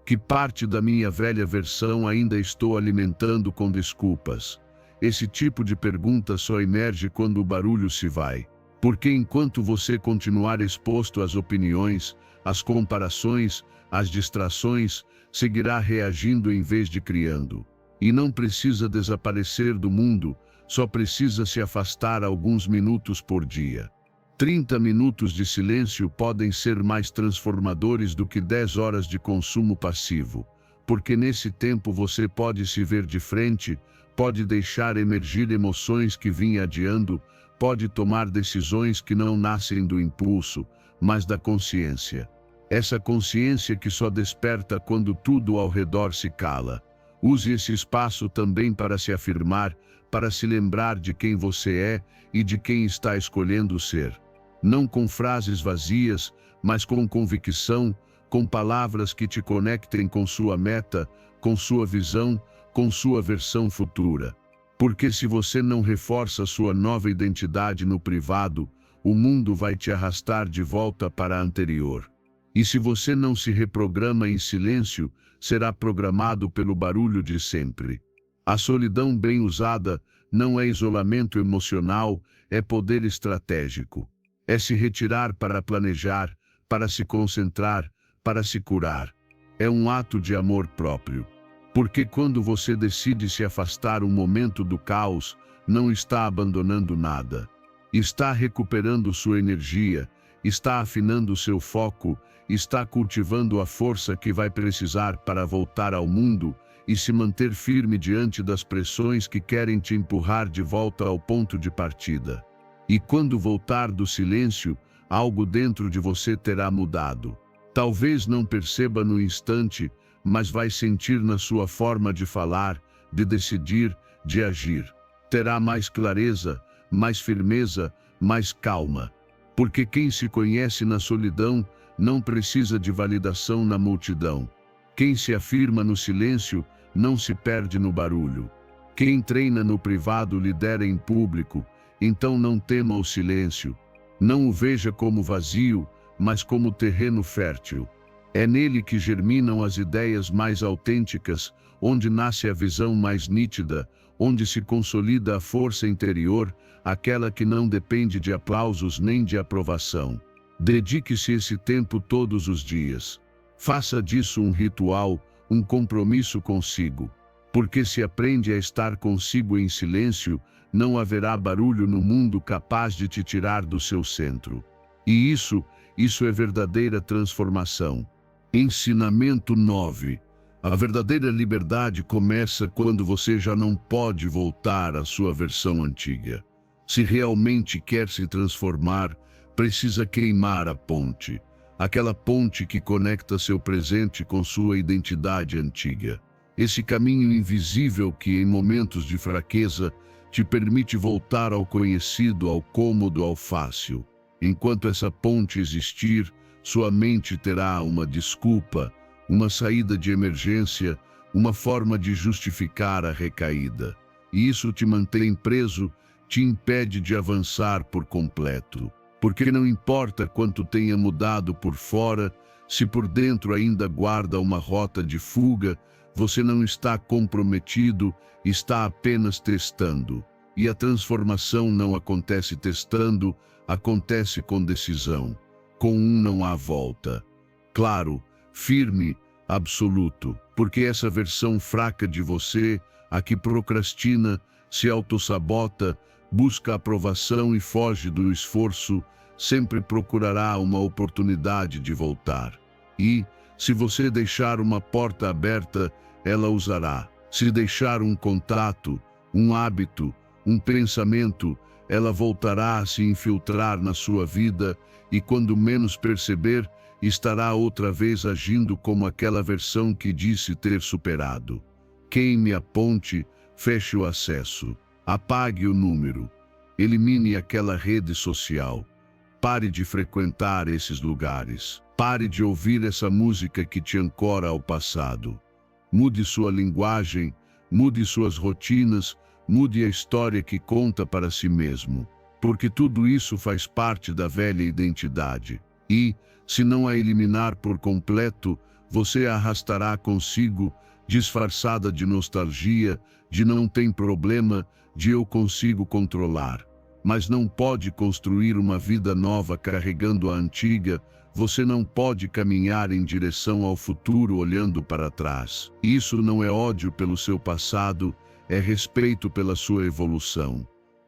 Que parte da minha velha versão ainda estou alimentando com desculpas? Esse tipo de pergunta só emerge quando o barulho se vai. Porque enquanto você continuar exposto às opiniões, às comparações, às distrações, seguirá reagindo em vez de criando. E não precisa desaparecer do mundo, só precisa se afastar alguns minutos por dia. 30 minutos de silêncio podem ser mais transformadores do que 10 horas de consumo passivo, porque nesse tempo você pode se ver de frente, pode deixar emergir emoções que vinha adiando, pode tomar decisões que não nascem do impulso, mas da consciência. Essa consciência que só desperta quando tudo ao redor se cala. Use esse espaço também para se afirmar, para se lembrar de quem você é e de quem está escolhendo ser. Não com frases vazias, mas com convicção, com palavras que te conectem com sua meta, com sua visão, com sua versão futura. Porque se você não reforça sua nova identidade no privado, o mundo vai te arrastar de volta para a anterior. E se você não se reprograma em silêncio, será programado pelo barulho de sempre. A solidão bem usada não é isolamento emocional, é poder estratégico. É se retirar para planejar, para se concentrar, para se curar. É um ato de amor próprio. Porque quando você decide se afastar um momento do caos, não está abandonando nada. Está recuperando sua energia, está afinando seu foco, está cultivando a força que vai precisar para voltar ao mundo e se manter firme diante das pressões que querem te empurrar de volta ao ponto de partida. E quando voltar do silêncio, algo dentro de você terá mudado. Talvez não perceba no instante, mas vai sentir na sua forma de falar, de decidir, de agir. Terá mais clareza, mais firmeza, mais calma. Porque quem se conhece na solidão não precisa de validação na multidão. Quem se afirma no silêncio não se perde no barulho. Quem treina no privado lidera em público, então não tema o silêncio. Não o veja como vazio, mas como terreno fértil. É nele que germinam as ideias mais autênticas, onde nasce a visão mais nítida, onde se consolida a força interior, aquela que não depende de aplausos nem de aprovação. Dedique-se esse tempo todos os dias. Faça disso um ritual, um compromisso consigo. Porque se aprende a estar consigo em silêncio, não haverá barulho no mundo capaz de te tirar do seu centro. E isso é verdadeira transformação. Ensinamento 9. A verdadeira liberdade começa quando você já não pode voltar à sua versão antiga. Se realmente quer se transformar, precisa queimar a ponte. Aquela ponte que conecta seu presente com sua identidade antiga. Esse caminho invisível que, em momentos de fraqueza, te permite voltar ao conhecido, ao cômodo, ao fácil. Enquanto essa ponte existir, sua mente terá uma desculpa, uma saída de emergência, uma forma de justificar a recaída. E isso te mantém preso, te impede de avançar por completo. Porque não importa quanto tenha mudado por fora, se por dentro ainda guarda uma rota de fuga, você não está comprometido, está apenas testando. E a transformação não acontece testando, acontece com decisão. Com não há volta. Claro, firme, absoluto. Porque essa versão fraca de você, a que procrastina, se autossabota, busca aprovação e foge do esforço, sempre procurará uma oportunidade de voltar. E, se você deixar uma porta aberta, ela usará. Se deixar um contato, um hábito, um pensamento, ela voltará a se infiltrar na sua vida e, quando menos perceber, estará outra vez agindo como aquela versão que disse ter superado. Queime a ponte, feche o acesso, apague o número, elimine aquela rede social. Pare de frequentar esses lugares. Pare de ouvir essa música que te ancora ao passado. Mude sua linguagem, mude suas rotinas, mude a história que conta para si mesmo. Porque tudo isso faz parte da velha identidade. E, se não a eliminar por completo, você a arrastará consigo, disfarçada de nostalgia, de não tem problema, de eu consigo controlar. Mas não pode construir uma vida nova carregando a antiga, você não pode caminhar em direção ao futuro olhando para trás. Isso não é ódio pelo seu passado, é respeito pela sua evolução.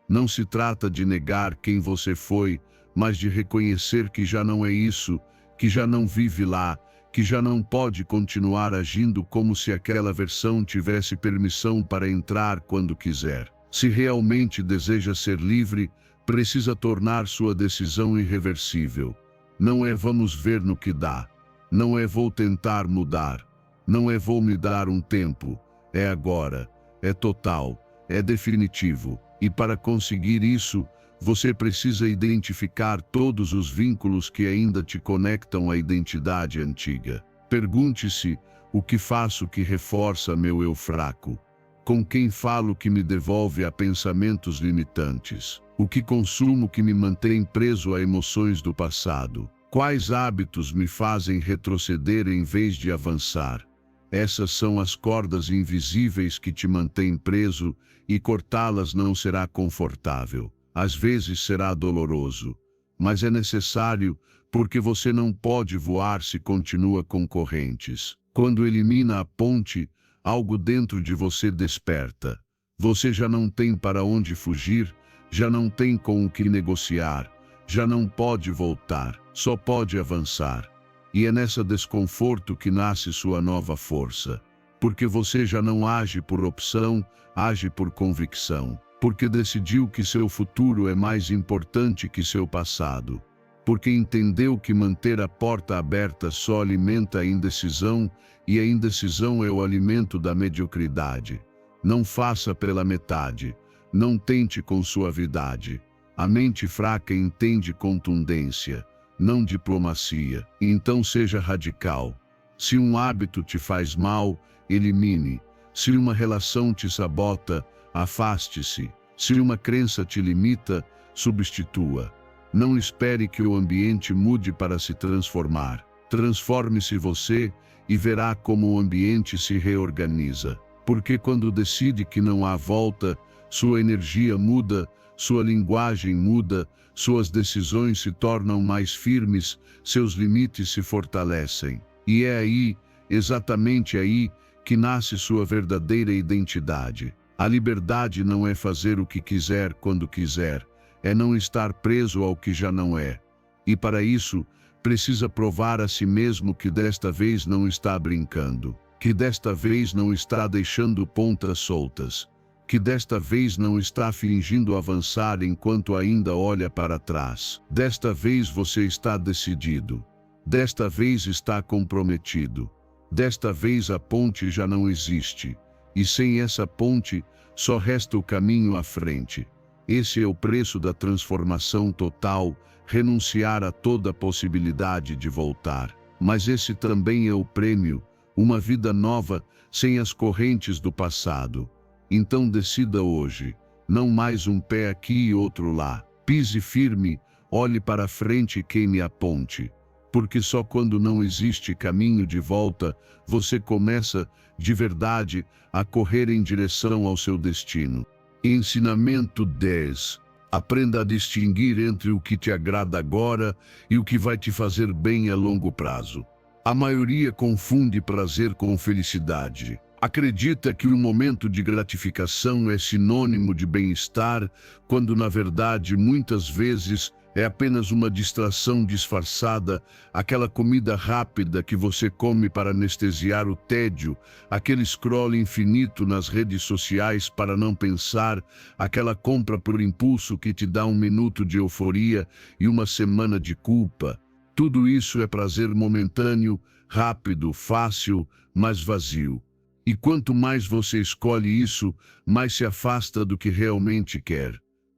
Não se trata de negar quem você foi, mas de reconhecer que já não é isso, que já não vive lá, que já não pode continuar agindo como se aquela versão tivesse permissão para entrar quando quiser. Se realmente deseja ser livre, precisa tornar sua decisão irreversível. Não é vamos ver no que dá. Não é vou tentar mudar. Não é vou me dar um tempo. É agora. É total. É definitivo. E para conseguir isso, você precisa identificar todos os vínculos que ainda te conectam à identidade antiga. Pergunte-se, o que faço que reforça meu eu fraco? Com quem falo que me devolve a pensamentos limitantes? O que consumo que me mantém preso a emoções do passado? Quais hábitos me fazem retroceder em vez de avançar? Essas são as cordas invisíveis que te mantêm preso, e cortá-las não será confortável. Às vezes será doloroso, mas é necessário, porque você não pode voar se continua com correntes. Quando elimina a ponte, algo dentro de você desperta. Você já não tem para onde fugir, já não tem com o que negociar, já não pode voltar, só pode avançar. E é nessa desconforto que nasce sua nova força. Porque você já não age por opção, age por convicção. Porque decidiu que seu futuro é mais importante que seu passado. Porque entendeu que manter a porta aberta só alimenta a indecisão, e a indecisão é o alimento da mediocridade. Não faça pela metade. Não tente com suavidade. A mente fraca entende contundência, não diplomacia. Então seja radical. Se um hábito te faz mal, elimine. Se uma relação te sabota, afaste-se. Se uma crença te limita, substitua. Não espere que o ambiente mude para se transformar. Transforme-se você e verá como o ambiente se reorganiza. Porque quando decide que não há volta, sua energia muda, sua linguagem muda, suas decisões se tornam mais firmes, seus limites se fortalecem. E é aí, exatamente aí, que nasce sua verdadeira identidade. A liberdade não é fazer o que quiser quando quiser, é não estar preso ao que já não é. E para isso, precisa provar a si mesmo que desta vez não está brincando, que desta vez não está deixando pontas soltas, que desta vez não está fingindo avançar enquanto ainda olha para trás. Desta vez você está decidido. Desta vez está comprometido. Desta vez a ponte já não existe. E sem essa ponte, só resta o caminho à frente. Esse é o preço da transformação total, renunciar a toda possibilidade de voltar. Mas esse também é o prêmio, uma vida nova, sem as correntes do passado. Então decida hoje, não mais um pé aqui e outro lá. Pise firme, olhe para frente e queime a ponte. Porque só quando não existe caminho de volta, você começa, de verdade, a correr em direção ao seu destino. Ensinamento 10. Aprenda a distinguir entre o que te agrada agora e o que vai te fazer bem a longo prazo. A maioria confunde prazer com felicidade. Acredita que o momento de gratificação é sinônimo de bem-estar, quando na verdade muitas vezes é apenas uma distração disfarçada, aquela comida rápida que você come para anestesiar o tédio, aquele scroll infinito nas redes sociais para não pensar, aquela compra por impulso que te dá um minuto de euforia e uma semana de culpa. Tudo isso é prazer momentâneo, rápido, fácil, mas vazio. E quanto mais você escolhe isso, mais se afasta do que realmente quer.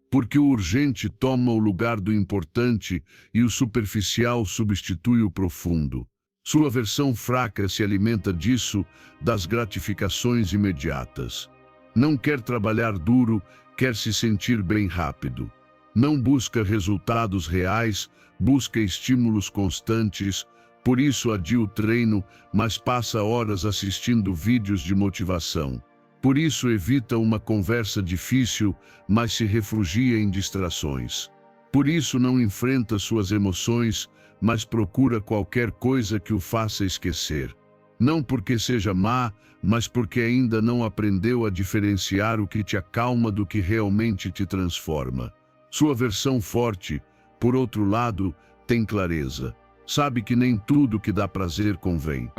Porque o urgente toma o lugar do importante e o superficial substitui o profundo. Sua versão fraca se alimenta disso, das gratificações imediatas. Não quer trabalhar duro, quer se sentir bem rápido. Não busca resultados reais, busca estímulos constantes. Por isso adia o treino, mas passa horas assistindo vídeos de motivação. Por isso evita uma conversa difícil, mas se refugia em distrações. Por isso não enfrenta suas emoções, mas procura qualquer coisa que o faça esquecer. Não porque seja má, mas porque ainda não aprendeu a diferenciar o que te acalma do que realmente te transforma. Sua versão forte, por outro lado, tem clareza. Sabe que nem tudo que dá prazer convém.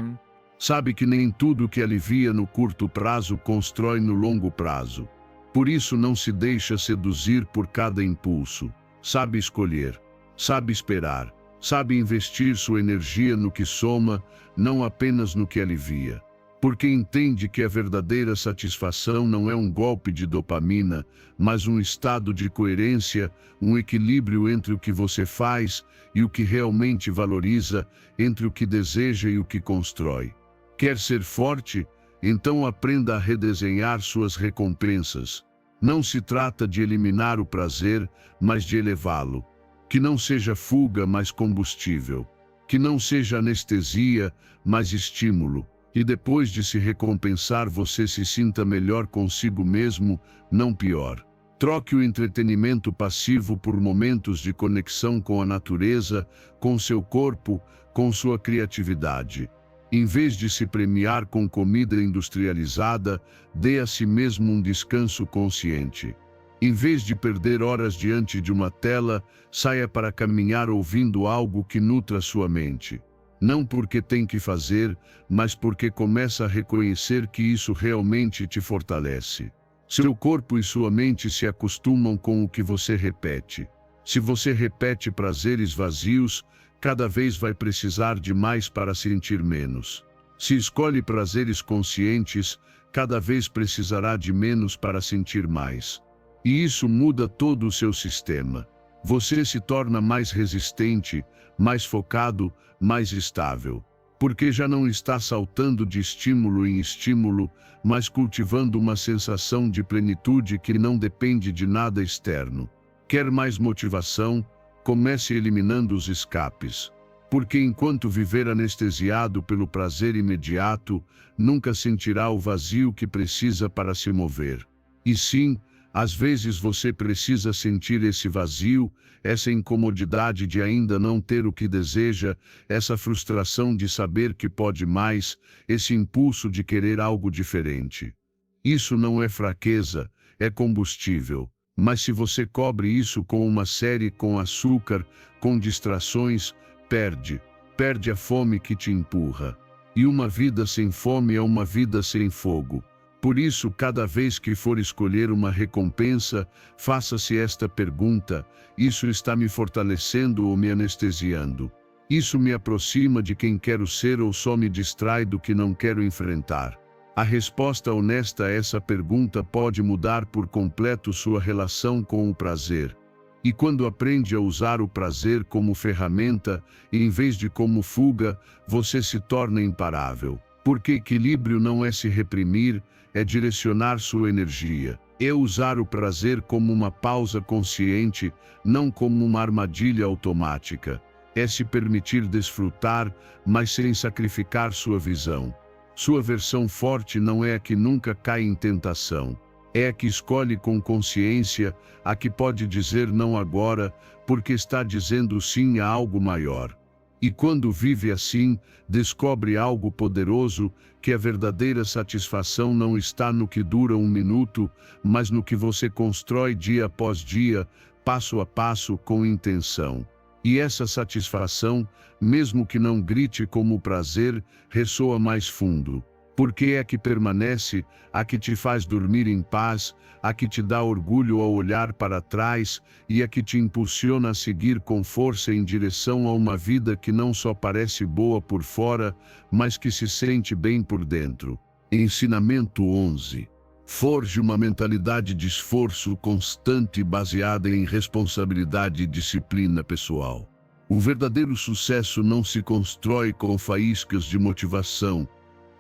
Sabe que nem tudo que alivia no curto prazo constrói no longo prazo. Por isso não se deixa seduzir por cada impulso. Sabe escolher, sabe esperar, sabe investir sua energia no que soma, não apenas no que alivia. Porque entende que a verdadeira satisfação não é um golpe de dopamina, mas um estado de coerência, um equilíbrio entre o que você faz e o que realmente valoriza, entre o que deseja e o que constrói. Quer ser forte? Então aprenda a redesenhar suas recompensas. Não se trata de eliminar o prazer, mas de elevá-lo. Que não seja fuga, mas combustível. Que não seja anestesia, mas estímulo. E depois de se recompensar você se sinta melhor consigo mesmo, não pior. Troque o entretenimento passivo por momentos de conexão com a natureza, com seu corpo, com sua criatividade. Em vez de se premiar com comida industrializada, dê a si mesmo um descanso consciente. Em vez de perder horas diante de uma tela, saia para caminhar ouvindo algo que nutra sua mente. Não porque tem que fazer, mas porque começa a reconhecer que isso realmente te fortalece. Seu corpo e sua mente se acostumam com o que você repete. Se você repete prazeres vazios, cada vez vai precisar de mais para sentir menos. Se escolhe prazeres conscientes, cada vez precisará de menos para sentir mais. E isso muda todo o seu sistema. Você se torna mais resistente, mais focado, mais estável. Porque já não está saltando de estímulo em estímulo, mas cultivando uma sensação de plenitude que não depende de nada externo. Quer mais motivação? Comece eliminando os escapes. Porque enquanto viver anestesiado pelo prazer imediato, nunca sentirá o vazio que precisa para se mover. E sim, às vezes você precisa sentir esse vazio, essa incomodidade de ainda não ter o que deseja, essa frustração de saber que pode mais, esse impulso de querer algo diferente. Isso não é fraqueza, é combustível. Mas se você cobre isso com uma série com açúcar, com distrações, perde a fome que te empurra. E uma vida sem fome é uma vida sem fogo. Por isso, cada vez que for escolher uma recompensa, faça-se esta pergunta: isso está me fortalecendo ou me anestesiando? Isso me aproxima de quem quero ser ou só me distrai do que não quero enfrentar? A resposta honesta a essa pergunta pode mudar por completo sua relação com o prazer. E quando aprende a usar o prazer como ferramenta, em vez de como fuga, você se torna imparável. Porque equilíbrio não é se reprimir, é direcionar sua energia. É usar o prazer como uma pausa consciente, não como uma armadilha automática. É se permitir desfrutar, mas sem sacrificar sua visão. Sua versão forte não é a que nunca cai em tentação. É a que escolhe com consciência, a que pode dizer não agora, porque está dizendo sim a algo maior. E quando vive assim, descobre algo poderoso, que a verdadeira satisfação não está no que dura um minuto, mas no que você constrói dia após dia, passo a passo, com intenção. E essa satisfação, mesmo que não grite como o prazer, ressoa mais fundo. Porque é a que permanece, a que te faz dormir em paz, a que te dá orgulho ao olhar para trás e a que te impulsiona a seguir com força em direção a uma vida que não só parece boa por fora, mas que se sente bem por dentro. Ensinamento 11. Forje uma mentalidade de esforço constante baseada em responsabilidade e disciplina pessoal. O verdadeiro sucesso não se constrói com faíscas de motivação,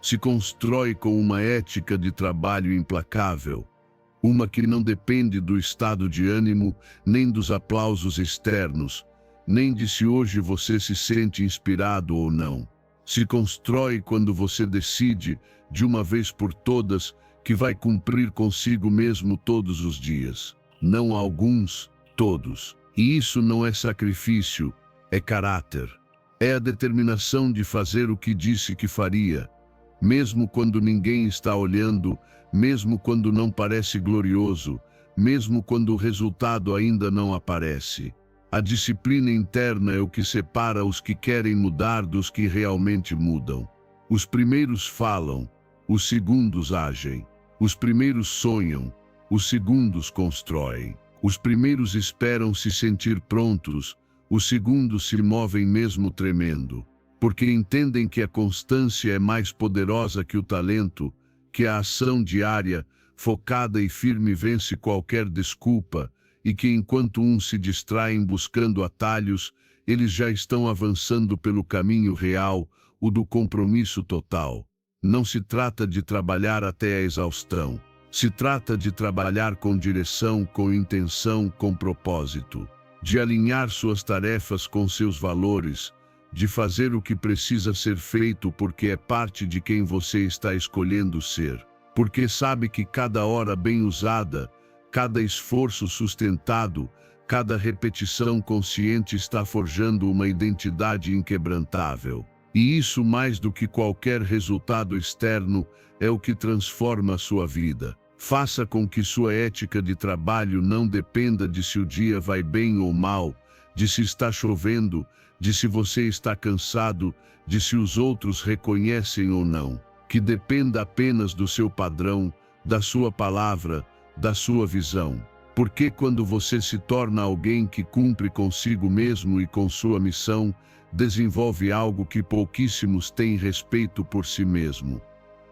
se constrói com uma ética de trabalho implacável, uma que não depende do estado de ânimo, nem dos aplausos externos, nem de se hoje você se sente inspirado ou não. Se constrói quando você decide, de uma vez por todas, que vai cumprir consigo mesmo todos os dias. Não alguns, todos. E isso não é sacrifício, é caráter. É a determinação de fazer o que disse que faria, mesmo quando ninguém está olhando, mesmo quando não parece glorioso, mesmo quando o resultado ainda não aparece. A disciplina interna é o que separa os que querem mudar dos que realmente mudam. Os primeiros falam, os segundos agem. Os primeiros sonham, os segundos constroem. Os primeiros esperam se sentir prontos, os segundos se movem mesmo tremendo. Porque entendem que a constância é mais poderosa que o talento, que a ação diária, focada e firme vence qualquer desculpa, e que enquanto uns se distraem buscando atalhos, eles já estão avançando pelo caminho real, o do compromisso total. Não se trata de trabalhar até a exaustão. Se trata de trabalhar com direção, com intenção, com propósito. De alinhar suas tarefas com seus valores. De fazer o que precisa ser feito porque é parte de quem você está escolhendo ser. Porque sabe que cada hora bem usada, cada esforço sustentado, cada repetição consciente está forjando uma identidade inquebrantável. E isso, mais do que qualquer resultado externo, é o que transforma a sua vida. Faça com que sua ética de trabalho não dependa de se o dia vai bem ou mal, de se está chovendo, de se você está cansado, de se os outros reconhecem ou não. Que dependa apenas do seu padrão, da sua palavra, da sua visão. Porque quando você se torna alguém que cumpre consigo mesmo e com sua missão, desenvolve algo que pouquíssimos têm: respeito por si mesmo.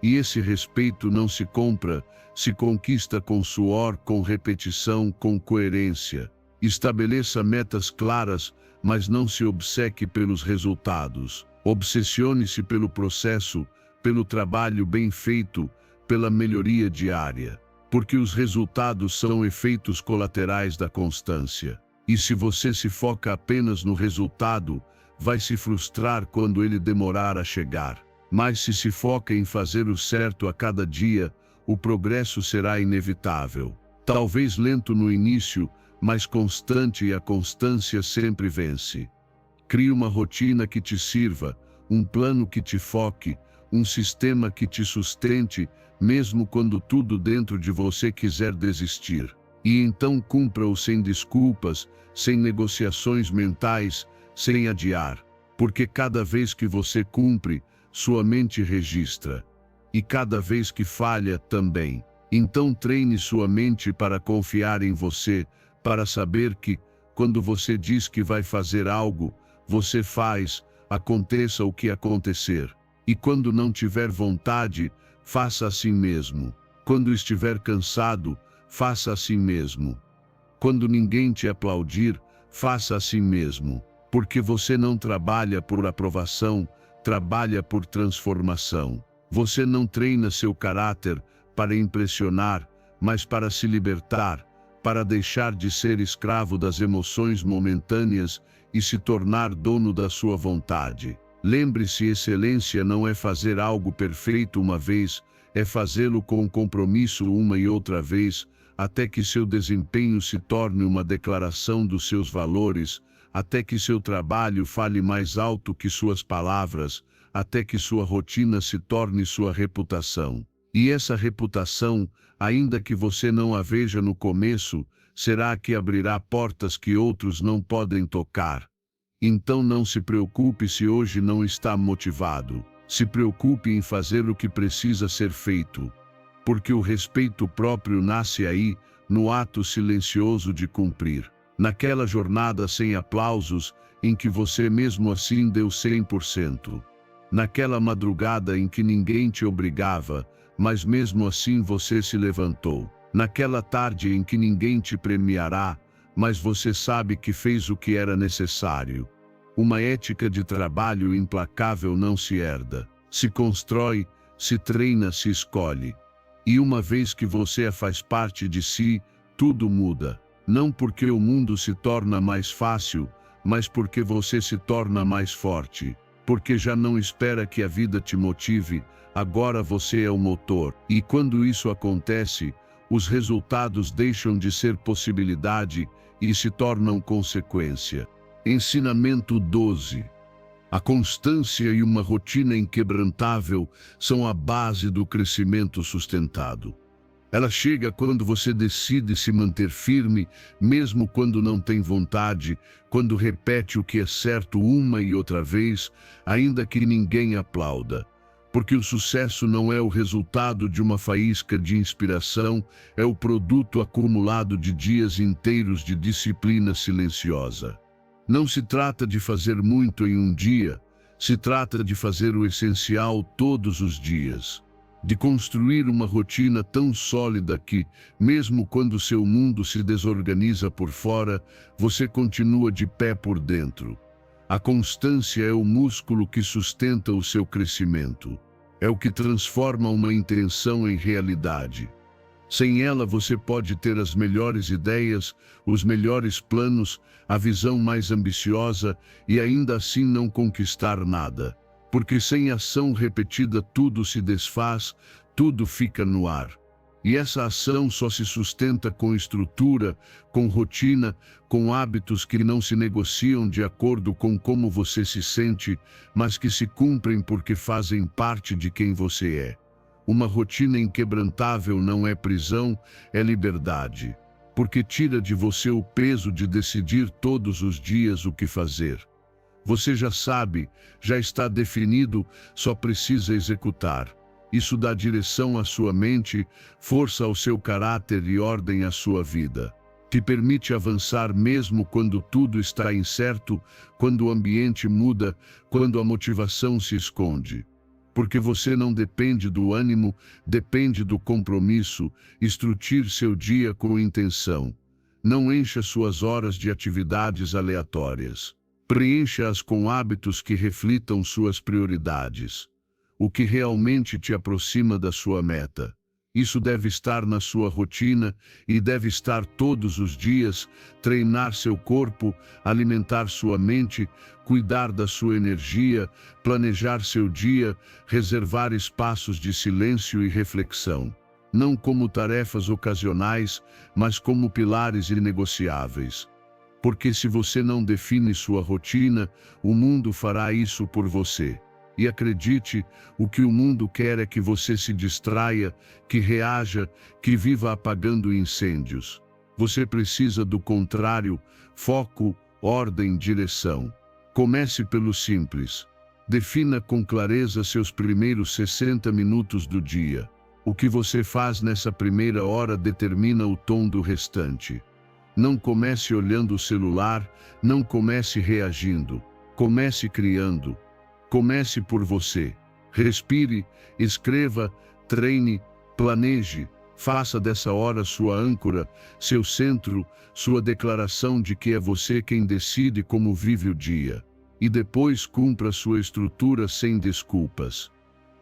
E esse respeito não se compra, se conquista com suor, com repetição, com coerência. Estabeleça metas claras, mas não se obceque pelos resultados. Obsessione-se pelo processo, pelo trabalho bem feito, pela melhoria diária. Porque os resultados são efeitos colaterais da constância. E se você se foca apenas no resultado, vai se frustrar quando ele demorar a chegar. Mas se foca em fazer o certo a cada dia, o progresso será inevitável. Talvez lento no início, mas constante, e a constância sempre vence. Crie uma rotina que te sirva, um plano que te foque, um sistema que te sustente, mesmo quando tudo dentro de você quiser desistir. E então cumpra-o sem desculpas, sem negociações mentais, sem adiar. Porque cada vez que você cumpre, sua mente registra. E cada vez que falha, também. Então treine sua mente para confiar em você, para saber que, quando você diz que vai fazer algo, você faz, aconteça o que acontecer. E quando não tiver vontade, faça assim mesmo. Quando estiver cansado, faça assim mesmo. Quando ninguém te aplaudir, faça assim mesmo. Porque você não trabalha por aprovação, trabalha por transformação. Você não treina seu caráter para impressionar, mas para se libertar, para deixar de ser escravo das emoções momentâneas e se tornar dono da sua vontade. Lembre-se, excelência não é fazer algo perfeito uma vez, é fazê-lo com compromisso uma e outra vez, até que seu desempenho se torne uma declaração dos seus valores, até que seu trabalho fale mais alto que suas palavras, até que sua rotina se torne sua reputação. E essa reputação, ainda que você não a veja no começo, será a que abrirá portas que outros não podem tocar. Então não se preocupe se hoje não está motivado. Se preocupe em fazer o que precisa ser feito. Porque o respeito próprio nasce aí, no ato silencioso de cumprir. Naquela jornada sem aplausos, em que você mesmo assim deu 100%. Naquela madrugada em que ninguém te obrigava, mas mesmo assim você se levantou. Naquela tarde em que ninguém te premiará, mas você sabe que fez o que era necessário. Uma ética de trabalho implacável não se herda. Se constrói, se treina, se escolhe. E uma vez que você a faz parte de si, tudo muda. Não porque o mundo se torna mais fácil, mas porque você se torna mais forte. Porque já não espera que a vida te motive, agora você é o motor. E quando isso acontece, os resultados deixam de ser possibilidade e se tornam consequência. Ensinamento 12. A constância e uma rotina inquebrantável são a base do crescimento sustentado. Ela chega quando você decide se manter firme, mesmo quando não tem vontade, quando repete o que é certo uma e outra vez, ainda que ninguém aplauda. Porque o sucesso não é o resultado de uma faísca de inspiração, é o produto acumulado de dias inteiros de disciplina silenciosa. Não se trata de fazer muito em um dia, se trata de fazer o essencial todos os dias. De construir uma rotina tão sólida que, mesmo quando seu mundo se desorganiza por fora, você continua de pé por dentro. A constância é o músculo que sustenta o seu crescimento. É o que transforma uma intenção em realidade. Sem ela você pode ter as melhores ideias, os melhores planos, a visão mais ambiciosa e ainda assim não conquistar nada. Porque sem ação repetida tudo se desfaz, tudo fica no ar. E essa ação só se sustenta com estrutura, com rotina, com hábitos que não se negociam de acordo com como você se sente, mas que se cumprem porque fazem parte de quem você é. Uma rotina inquebrantável não é prisão, é liberdade. Porque tira de você o peso de decidir todos os dias o que fazer. Você já sabe, já está definido, só precisa executar. Isso dá direção à sua mente, força ao seu caráter e ordem à sua vida. Te permite avançar mesmo quando tudo está incerto, quando o ambiente muda, quando a motivação se esconde. Porque você não depende do ânimo, depende do compromisso, estruture seu dia com intenção. Não encha suas horas de atividades aleatórias. Preencha-as com hábitos que reflitam suas prioridades. O que realmente te aproxima da sua meta. Isso deve estar na sua rotina e deve estar todos os dias, treinar seu corpo, alimentar sua mente, cuidar da sua energia, planejar seu dia, reservar espaços de silêncio e reflexão. Não como tarefas ocasionais, mas como pilares inegociáveis. Porque se você não define sua rotina, o mundo fará isso por você. E acredite, o que o mundo quer é que você se distraia, que reaja, que viva apagando incêndios. Você precisa do contrário: foco, ordem, direção. Comece pelo simples. Defina com clareza seus primeiros 60 minutos do dia. O que você faz nessa primeira hora determina o tom do restante. Não comece olhando o celular, não comece reagindo. Comece criando. Comece por você. Respire, escreva, treine, planeje. Faça dessa hora sua âncora, seu centro, sua declaração de que é você quem decide como vive o dia. E depois cumpra sua estrutura sem desculpas.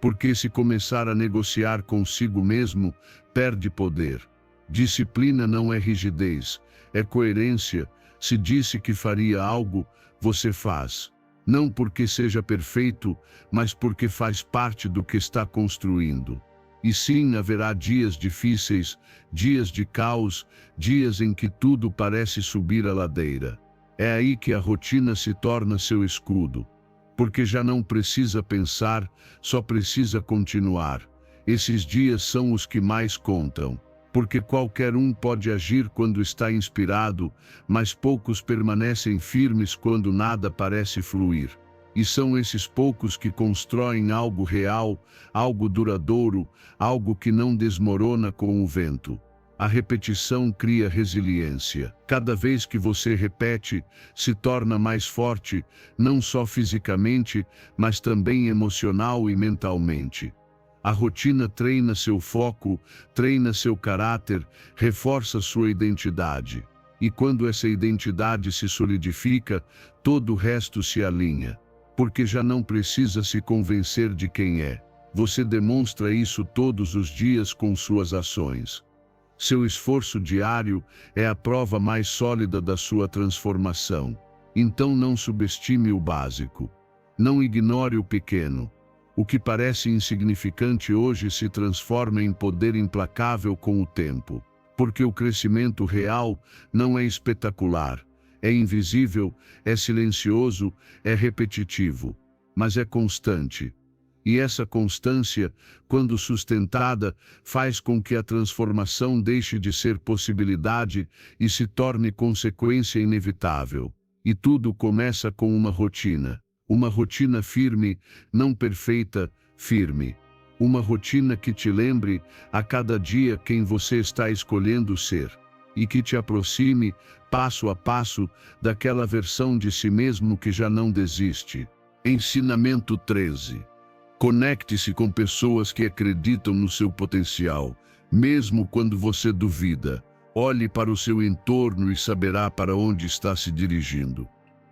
Porque se começar a negociar consigo mesmo, perde poder. Disciplina não é rigidez, é coerência. Se disse que faria algo, você faz. Não porque seja perfeito, mas porque faz parte do que está construindo. E sim, haverá dias difíceis, dias de caos, dias em que tudo parece subir a ladeira. É aí que a rotina se torna seu escudo. Porque já não precisa pensar, só precisa continuar. Esses dias são os que mais contam. Porque qualquer um pode agir quando está inspirado, mas poucos permanecem firmes quando nada parece fluir. E são esses poucos que constroem algo real, algo duradouro, algo que não desmorona com o vento. A repetição cria resiliência. Cada vez que você repete, se torna mais forte, não só fisicamente, mas também emocional e mentalmente. A rotina treina seu foco, treina seu caráter, reforça sua identidade. E quando essa identidade se solidifica, todo o resto se alinha. Porque já não precisa se convencer de quem é. Você demonstra isso todos os dias com suas ações. Seu esforço diário é a prova mais sólida da sua transformação. Então não subestime o básico. Não ignore o pequeno. O que parece insignificante hoje se transforma em poder implacável com o tempo. Porque o crescimento real não é espetacular, é invisível, é silencioso, é repetitivo, mas é constante. E essa constância, quando sustentada, faz com que a transformação deixe de ser possibilidade e se torne consequência inevitável. E tudo começa com uma rotina. Uma rotina firme, não perfeita, firme. Uma rotina que te lembre a cada dia quem você está escolhendo ser. E que te aproxime, passo a passo, daquela versão de si mesmo que já não desiste. Ensinamento 13. Conecte-se com pessoas que acreditam no seu potencial, mesmo quando você duvida. Olhe para o seu entorno e saberá para onde está se dirigindo.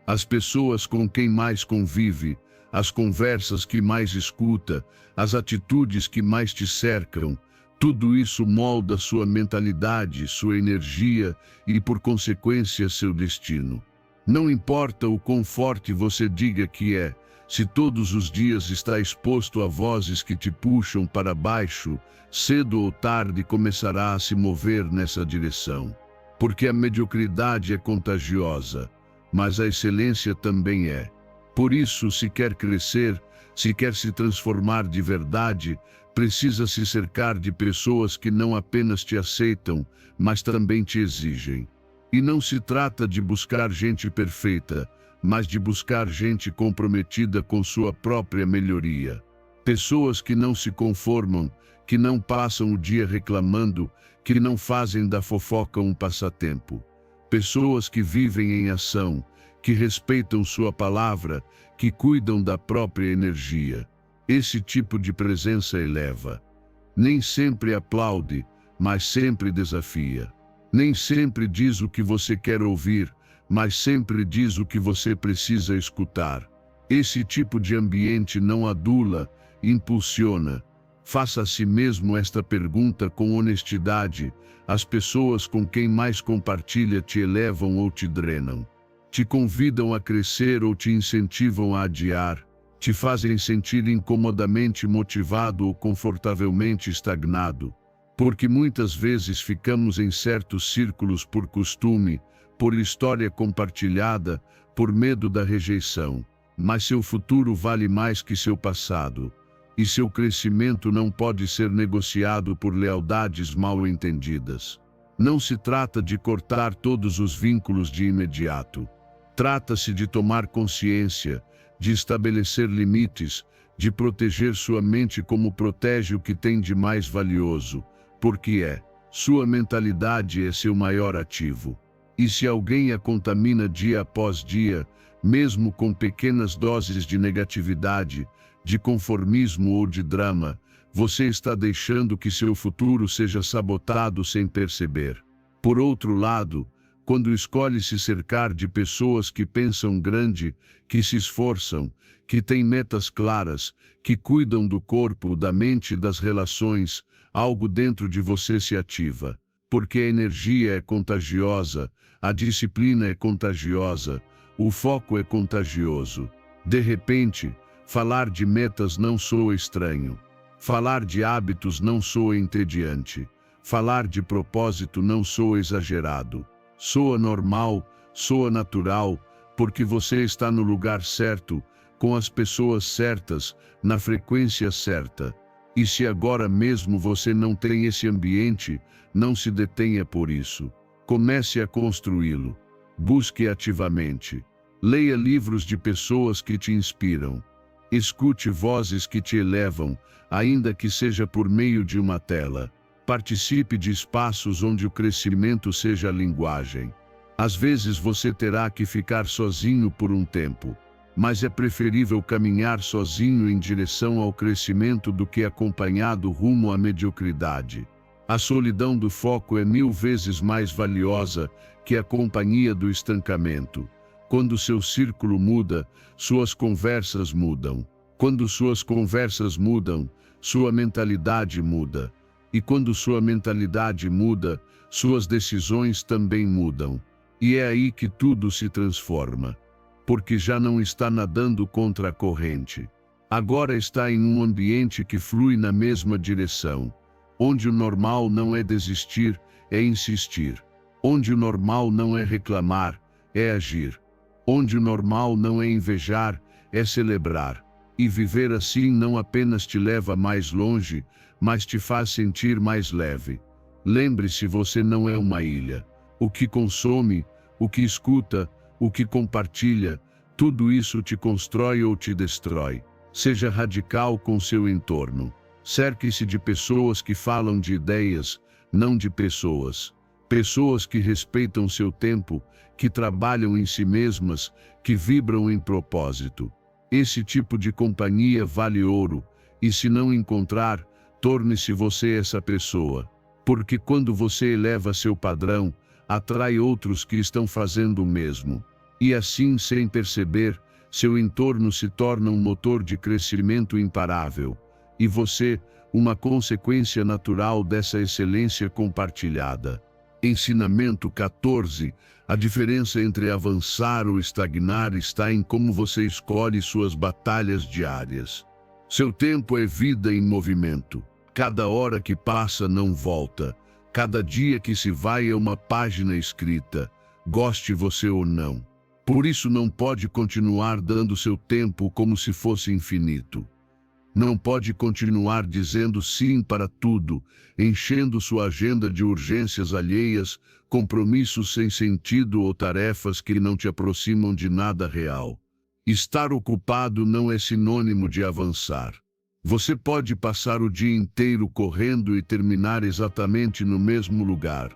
As pessoas com quem mais convive, as conversas que mais escuta, as atitudes que mais te cercam, tudo isso molda sua mentalidade, sua energia e, por consequência, seu destino. Não importa o quão forte você diga que é, se todos os dias está exposto a vozes que te puxam para baixo, cedo ou tarde começará a se mover nessa direção. Porque a mediocridade é contagiosa, mas a excelência também é. Por isso, se quer crescer, se quer se transformar de verdade, precisa se cercar de pessoas que não apenas te aceitam, mas também te exigem. E não se trata de buscar gente perfeita, mas de buscar gente comprometida com sua própria melhoria. Pessoas que não se conformam, que não passam o dia reclamando, que não fazem da fofoca um passatempo. Pessoas que vivem em ação, que respeitam sua palavra, que cuidam da própria energia. Esse tipo de presença eleva. Nem sempre aplaude, mas sempre desafia. Nem sempre diz o que você quer ouvir, mas sempre diz o que você precisa escutar. Esse tipo de ambiente não adula, impulsiona. Faça a si mesmo esta pergunta com honestidade: as pessoas com quem mais compartilha te elevam ou te drenam? Te convidam a crescer ou te incentivam a adiar? Te fazem sentir incomodamente motivado ou confortavelmente estagnado? Porque muitas vezes ficamos em certos círculos por costume, por história compartilhada, por medo da rejeição. Mas seu futuro vale mais que seu passado. E seu crescimento não pode ser negociado por lealdades mal entendidas. Não se trata de cortar todos os vínculos de imediato. Trata-se de tomar consciência, de estabelecer limites, de proteger sua mente como protege o que tem de mais valioso, porque sua mentalidade é seu maior ativo. E se alguém a contamina dia após dia, mesmo com pequenas doses de negatividade, de conformismo ou de drama, você está deixando que seu futuro seja sabotado sem perceber. Por outro lado, quando escolhe se cercar de pessoas que pensam grande, que se esforçam, que têm metas claras, que cuidam do corpo, da mente e das relações, algo dentro de você se ativa. Porque a energia é contagiosa, a disciplina é contagiosa, o foco é contagioso. De repente, falar de metas não soa estranho. Falar de hábitos não soa entediante. Falar de propósito não soa exagerado. Soa normal, soa natural, porque você está no lugar certo, com as pessoas certas, na frequência certa. E se agora mesmo você não tem esse ambiente, não se detenha por isso. Comece a construí-lo. Busque ativamente. Leia livros de pessoas que te inspiram. Escute vozes que te elevam, ainda que seja por meio de uma tela. Participe de espaços onde o crescimento seja a linguagem. Às vezes você terá que ficar sozinho por um tempo, mas é preferível caminhar sozinho em direção ao crescimento do que acompanhado rumo à mediocridade. A solidão do foco é 1000 vezes mais valiosa que a companhia do estancamento. Quando seu círculo muda, suas conversas mudam. Quando suas conversas mudam, sua mentalidade muda. E quando sua mentalidade muda, suas decisões também mudam. E é aí que tudo se transforma. Porque já não está nadando contra a corrente. Agora está em um ambiente que flui na mesma direção. Onde o normal não é desistir, é insistir. Onde o normal não é reclamar, é agir. Onde o normal não é invejar, é celebrar. E viver assim não apenas te leva mais longe, mas te faz sentir mais leve. Lembre-se, você não é uma ilha. O que consome, o que escuta, o que compartilha, tudo isso te constrói ou te destrói. Seja radical com seu entorno. Cerque-se de pessoas que falam de ideias, não de pessoas. Pessoas que respeitam seu tempo, que trabalham em si mesmas, que vibram em propósito. Esse tipo de companhia vale ouro, e se não encontrar, torne-se você essa pessoa. Porque quando você eleva seu padrão, atrai outros que estão fazendo o mesmo. E assim, sem perceber, seu entorno se torna um motor de crescimento imparável. E você, uma consequência natural dessa excelência compartilhada. Ensinamento 14. A diferença entre avançar ou estagnar está em como você escolhe suas batalhas diárias. Seu tempo é vida em movimento. Cada hora que passa não volta. Cada dia que se vai é uma página escrita, goste você ou não. Por isso não pode continuar dando seu tempo como se fosse infinito. Não pode continuar dizendo sim para tudo, enchendo sua agenda de urgências alheias, compromissos sem sentido ou tarefas que não te aproximam de nada real. Estar ocupado não é sinônimo de avançar. Você pode passar o dia inteiro correndo e terminar exatamente no mesmo lugar,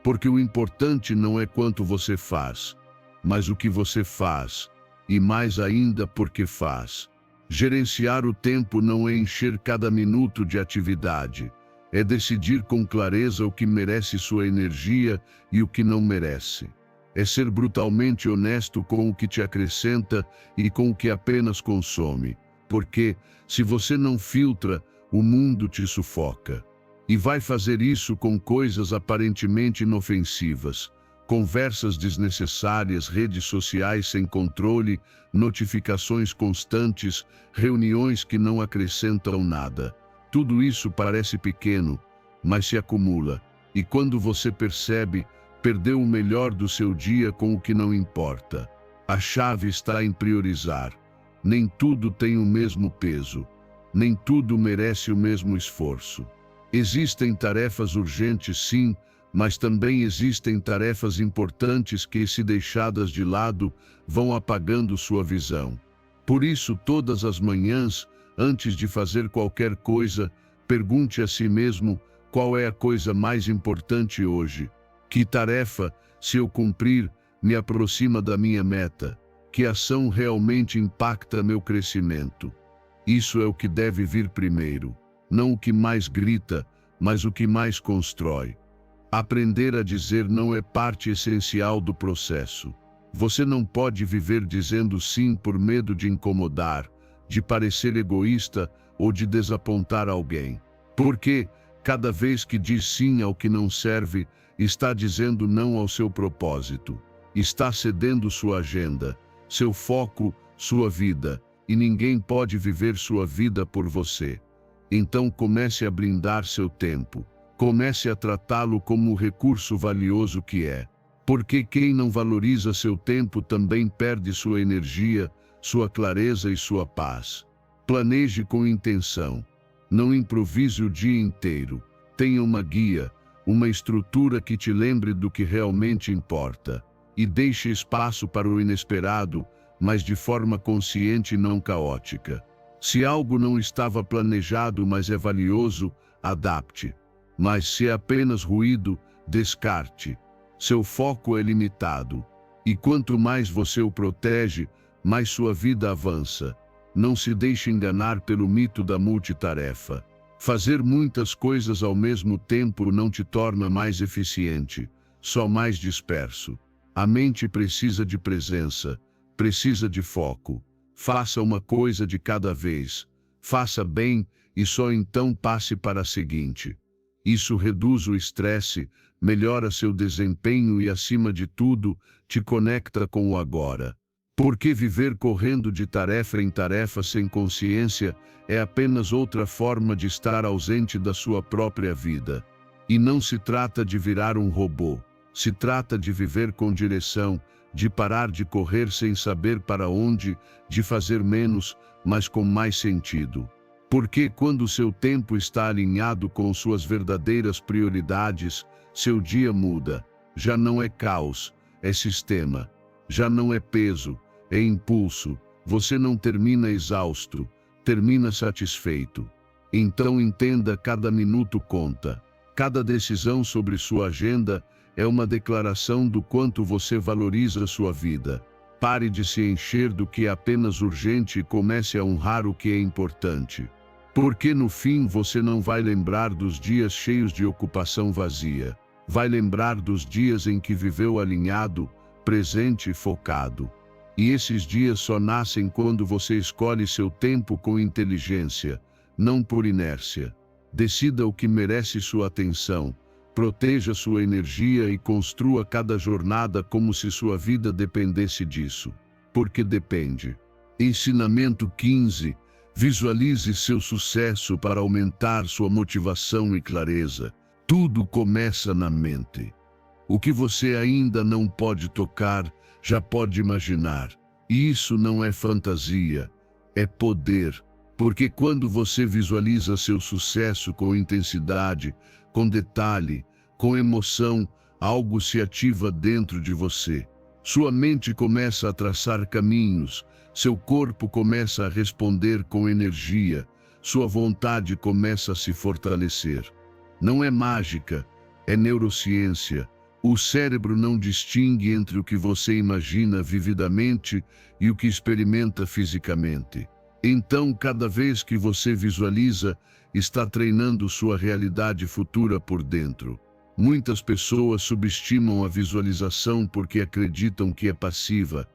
porque o importante não é quanto você faz, mas o que você faz, e mais ainda porque faz. Gerenciar o tempo não é encher cada minuto de atividade. É decidir com clareza o que merece sua energia e o que não merece. É ser brutalmente honesto com o que te acrescenta e com o que apenas consome. Porque, se você não filtra, o mundo te sufoca. E vai fazer isso com coisas aparentemente inofensivas. Conversas desnecessárias, redes sociais sem controle, notificações constantes, reuniões que não acrescentam nada. Tudo isso parece pequeno, mas se acumula. E quando você percebe, perdeu o melhor do seu dia com o que não importa. A chave está em priorizar. Nem tudo tem o mesmo peso. Nem tudo merece o mesmo esforço. Existem tarefas urgentes, sim, mas também existem tarefas importantes que, se deixadas de lado, vão apagando sua visão. Por isso, todas as manhãs, antes de fazer qualquer coisa, pergunte a si mesmo qual é a coisa mais importante hoje. Que tarefa, se eu cumprir, me aproxima da minha meta? Que ação realmente impacta meu crescimento? Isso é o que deve vir primeiro. Não o que mais grita, mas o que mais constrói. Aprender a dizer não é parte essencial do processo. Você não pode viver dizendo sim por medo de incomodar, de parecer egoísta ou de desapontar alguém. Porque, cada vez que diz sim ao que não serve, está dizendo não ao seu propósito. Está cedendo sua agenda, seu foco, sua vida, e ninguém pode viver sua vida por você. Então comece a blindar seu tempo. Comece a tratá-lo como o recurso valioso que é. Porque quem não valoriza seu tempo também perde sua energia, sua clareza e sua paz. Planeje com intenção. Não improvise o dia inteiro. Tenha uma guia, uma estrutura que te lembre do que realmente importa. E deixe espaço para o inesperado, mas de forma consciente e não caótica. Se algo não estava planejado, mas é valioso, adapte. Mas se é apenas ruído, descarte. Seu foco é limitado. E quanto mais você o protege, mais sua vida avança. Não se deixe enganar pelo mito da multitarefa. Fazer muitas coisas ao mesmo tempo não te torna mais eficiente, só mais disperso. A mente precisa de presença, precisa de foco. Faça uma coisa de cada vez. Faça bem e só então passe para a seguinte. Isso reduz o estresse, melhora seu desempenho e, acima de tudo, te conecta com o agora. Porque viver correndo de tarefa em tarefa sem consciência é apenas outra forma de estar ausente da sua própria vida. E não se trata de virar um robô. Se trata de viver com direção, de parar de correr sem saber para onde, de fazer menos, mas com mais sentido. Porque quando seu tempo está alinhado com suas verdadeiras prioridades, seu dia muda. Já não é caos, é sistema. Já não é peso, é impulso. Você não termina exausto, termina satisfeito. Então entenda, cada minuto conta. Cada decisão sobre sua agenda é uma declaração do quanto você valoriza sua vida. Pare de se encher do que é apenas urgente e comece a honrar o que é importante. Porque no fim você não vai lembrar dos dias cheios de ocupação vazia. Vai lembrar dos dias em que viveu alinhado, presente e focado. E esses dias só nascem quando você escolhe seu tempo com inteligência, não por inércia. Decida o que merece sua atenção. Proteja sua energia e construa cada jornada como se sua vida dependesse disso. Porque depende. Ensinamento 15. Visualize seu sucesso para aumentar sua motivação e clareza. Tudo começa na mente. O que você ainda não pode tocar, já pode imaginar. E isso não é fantasia, é poder. Porque quando você visualiza seu sucesso com intensidade, com detalhe, com emoção, algo se ativa dentro de você. Sua mente começa a traçar caminhos, seu corpo começa a responder com energia, sua vontade começa a se fortalecer. Não é mágica, é neurociência. O cérebro não distingue entre o que você imagina vividamente e o que experimenta fisicamente. Então, cada vez que você visualiza, está treinando sua realidade futura por dentro. Muitas pessoas subestimam a visualização porque acreditam que é passiva,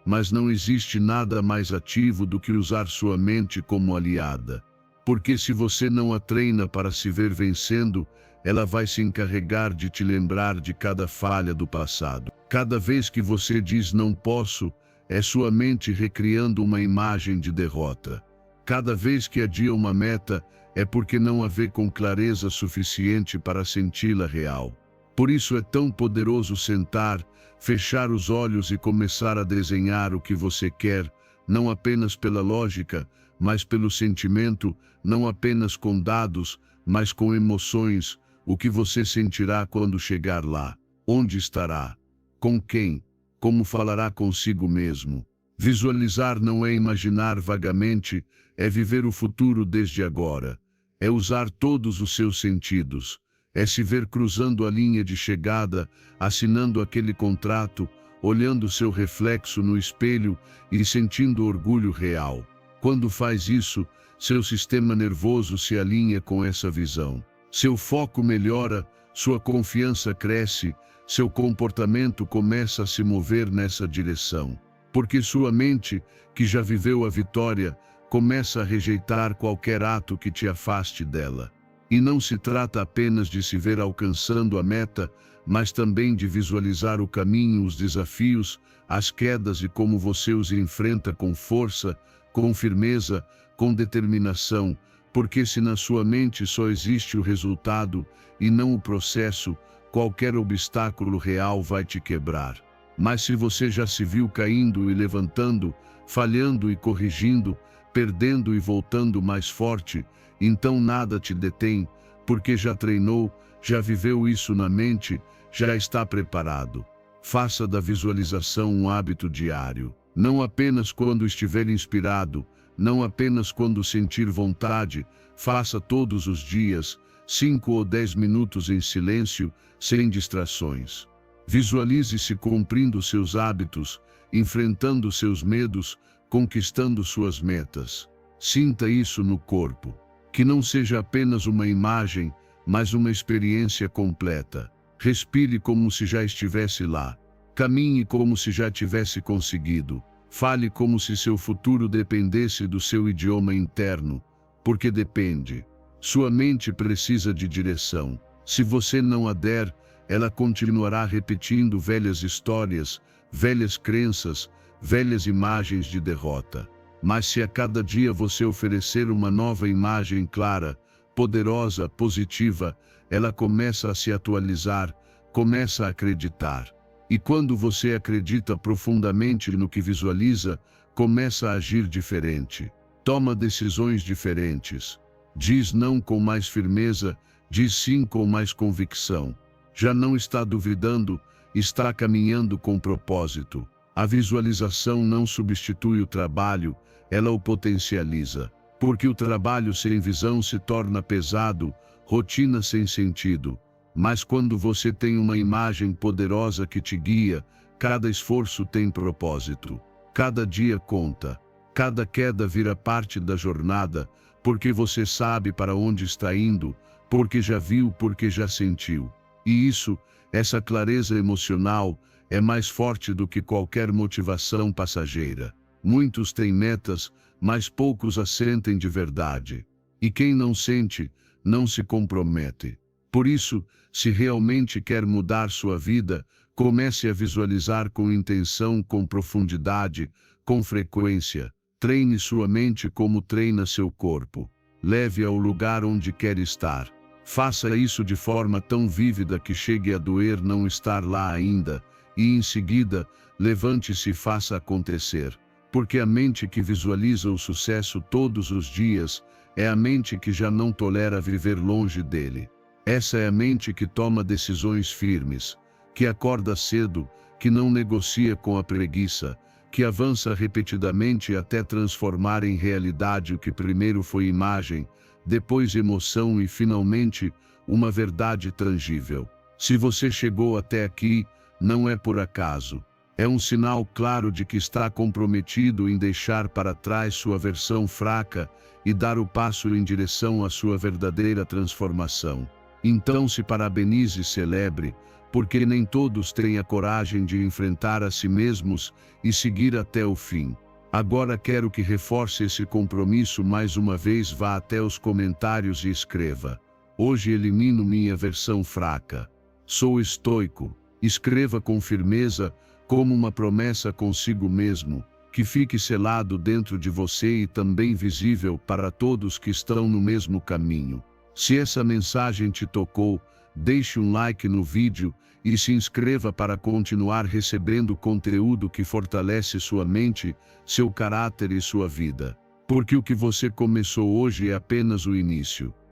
mas não existe nada mais ativo do que usar sua mente como aliada. Porque se você não a treina para se ver vencendo, ela vai se encarregar de te lembrar de cada falha do passado. Cada vez que você diz não posso, é sua mente recriando uma imagem de derrota. Cada vez que adia uma meta, é porque não a vê com clareza suficiente para senti-la real. Por isso é tão poderoso sentar, fechar os olhos e começar a desenhar o que você quer, não apenas pela lógica, mas pelo sentimento, não apenas com dados, mas com emoções, o que você sentirá quando chegar lá, onde estará, com quem, como falará consigo mesmo. Visualizar não é imaginar vagamente, é viver o futuro desde agora. É usar todos os seus sentidos. É se ver cruzando a linha de chegada, assinando aquele contrato, olhando seu reflexo no espelho e sentindo orgulho real. Quando faz isso, seu sistema nervoso se alinha com essa visão. Seu foco melhora, sua confiança cresce, seu comportamento começa a se mover nessa direção. Porque sua mente, que já viveu a vitória, começa a rejeitar qualquer ato que te afaste dela. E não se trata apenas de se ver alcançando a meta, mas também de visualizar o caminho, os desafios, as quedas e como você os enfrenta com força, com firmeza, com determinação, porque se na sua mente só existe o resultado e não o processo, qualquer obstáculo real vai te quebrar. Mas se você já se viu caindo e levantando, falhando e corrigindo, perdendo e voltando mais forte, então nada te detém, porque já treinou, já viveu isso na mente, já está preparado. Faça da visualização um hábito diário, não apenas quando estiver inspirado, não apenas quando sentir vontade, faça todos os dias, 5 ou 10 minutos em silêncio, sem distrações. Visualize-se cumprindo seus hábitos, enfrentando seus medos, conquistando suas metas. Sinta isso no corpo. Que não seja apenas uma imagem, mas uma experiência completa. Respire como se já estivesse lá. Caminhe como se já tivesse conseguido. Fale como se seu futuro dependesse do seu idioma interno, porque depende. Sua mente precisa de direção. Se você não a der, ela continuará repetindo velhas histórias, velhas crenças, velhas imagens de derrota. Mas se a cada dia você oferecer uma nova imagem clara, poderosa, positiva, ela começa a se atualizar, começa a acreditar. E quando você acredita profundamente no que visualiza, começa a agir diferente. Toma decisões diferentes. Diz não com mais firmeza, diz sim com mais convicção. Já não está duvidando, está caminhando com propósito. A visualização não substitui o trabalho, ela o potencializa. Porque o trabalho sem visão se torna pesado, rotina sem sentido. Mas quando você tem uma imagem poderosa que te guia, cada esforço tem propósito. Cada dia conta. Cada queda vira parte da jornada, porque você sabe para onde está indo, porque já viu, porque já sentiu. E isso, essa clareza emocional, é mais forte do que qualquer motivação passageira. Muitos têm metas, mas poucos as sentem de verdade. E quem não sente, não se compromete. Por isso, se realmente quer mudar sua vida, comece a visualizar com intenção, com profundidade, com frequência. Treine sua mente como treina seu corpo. Leve-a ao lugar onde quer estar. Faça isso de forma tão vívida que chegue a doer não estar lá ainda, e em seguida, levante-se e faça acontecer. Porque a mente que visualiza o sucesso todos os dias é a mente que já não tolera viver longe dele. Essa é a mente que toma decisões firmes, que acorda cedo, que não negocia com a preguiça, que avança repetidamente até transformar em realidade o que primeiro foi imagem, depois emoção e finalmente uma verdade tangível. Se você chegou até aqui, não é por acaso. É um sinal claro de que está comprometido em deixar para trás sua versão fraca e dar o passo em direção à sua verdadeira transformação. Então se parabenize e celebre, porque nem todos têm a coragem de enfrentar a si mesmos e seguir até o fim. Agora quero que reforce esse compromisso mais uma vez. Vá até os comentários e escreva: hoje elimino minha versão fraca. Sou estoico. Escreva com firmeza, como uma promessa consigo mesmo, que fique selado dentro de você e também visível para todos que estão no mesmo caminho. Se essa mensagem te tocou, deixe um like no vídeo e se inscreva para continuar recebendo conteúdo que fortalece sua mente, seu caráter e sua vida. Porque o que você começou hoje é apenas o início.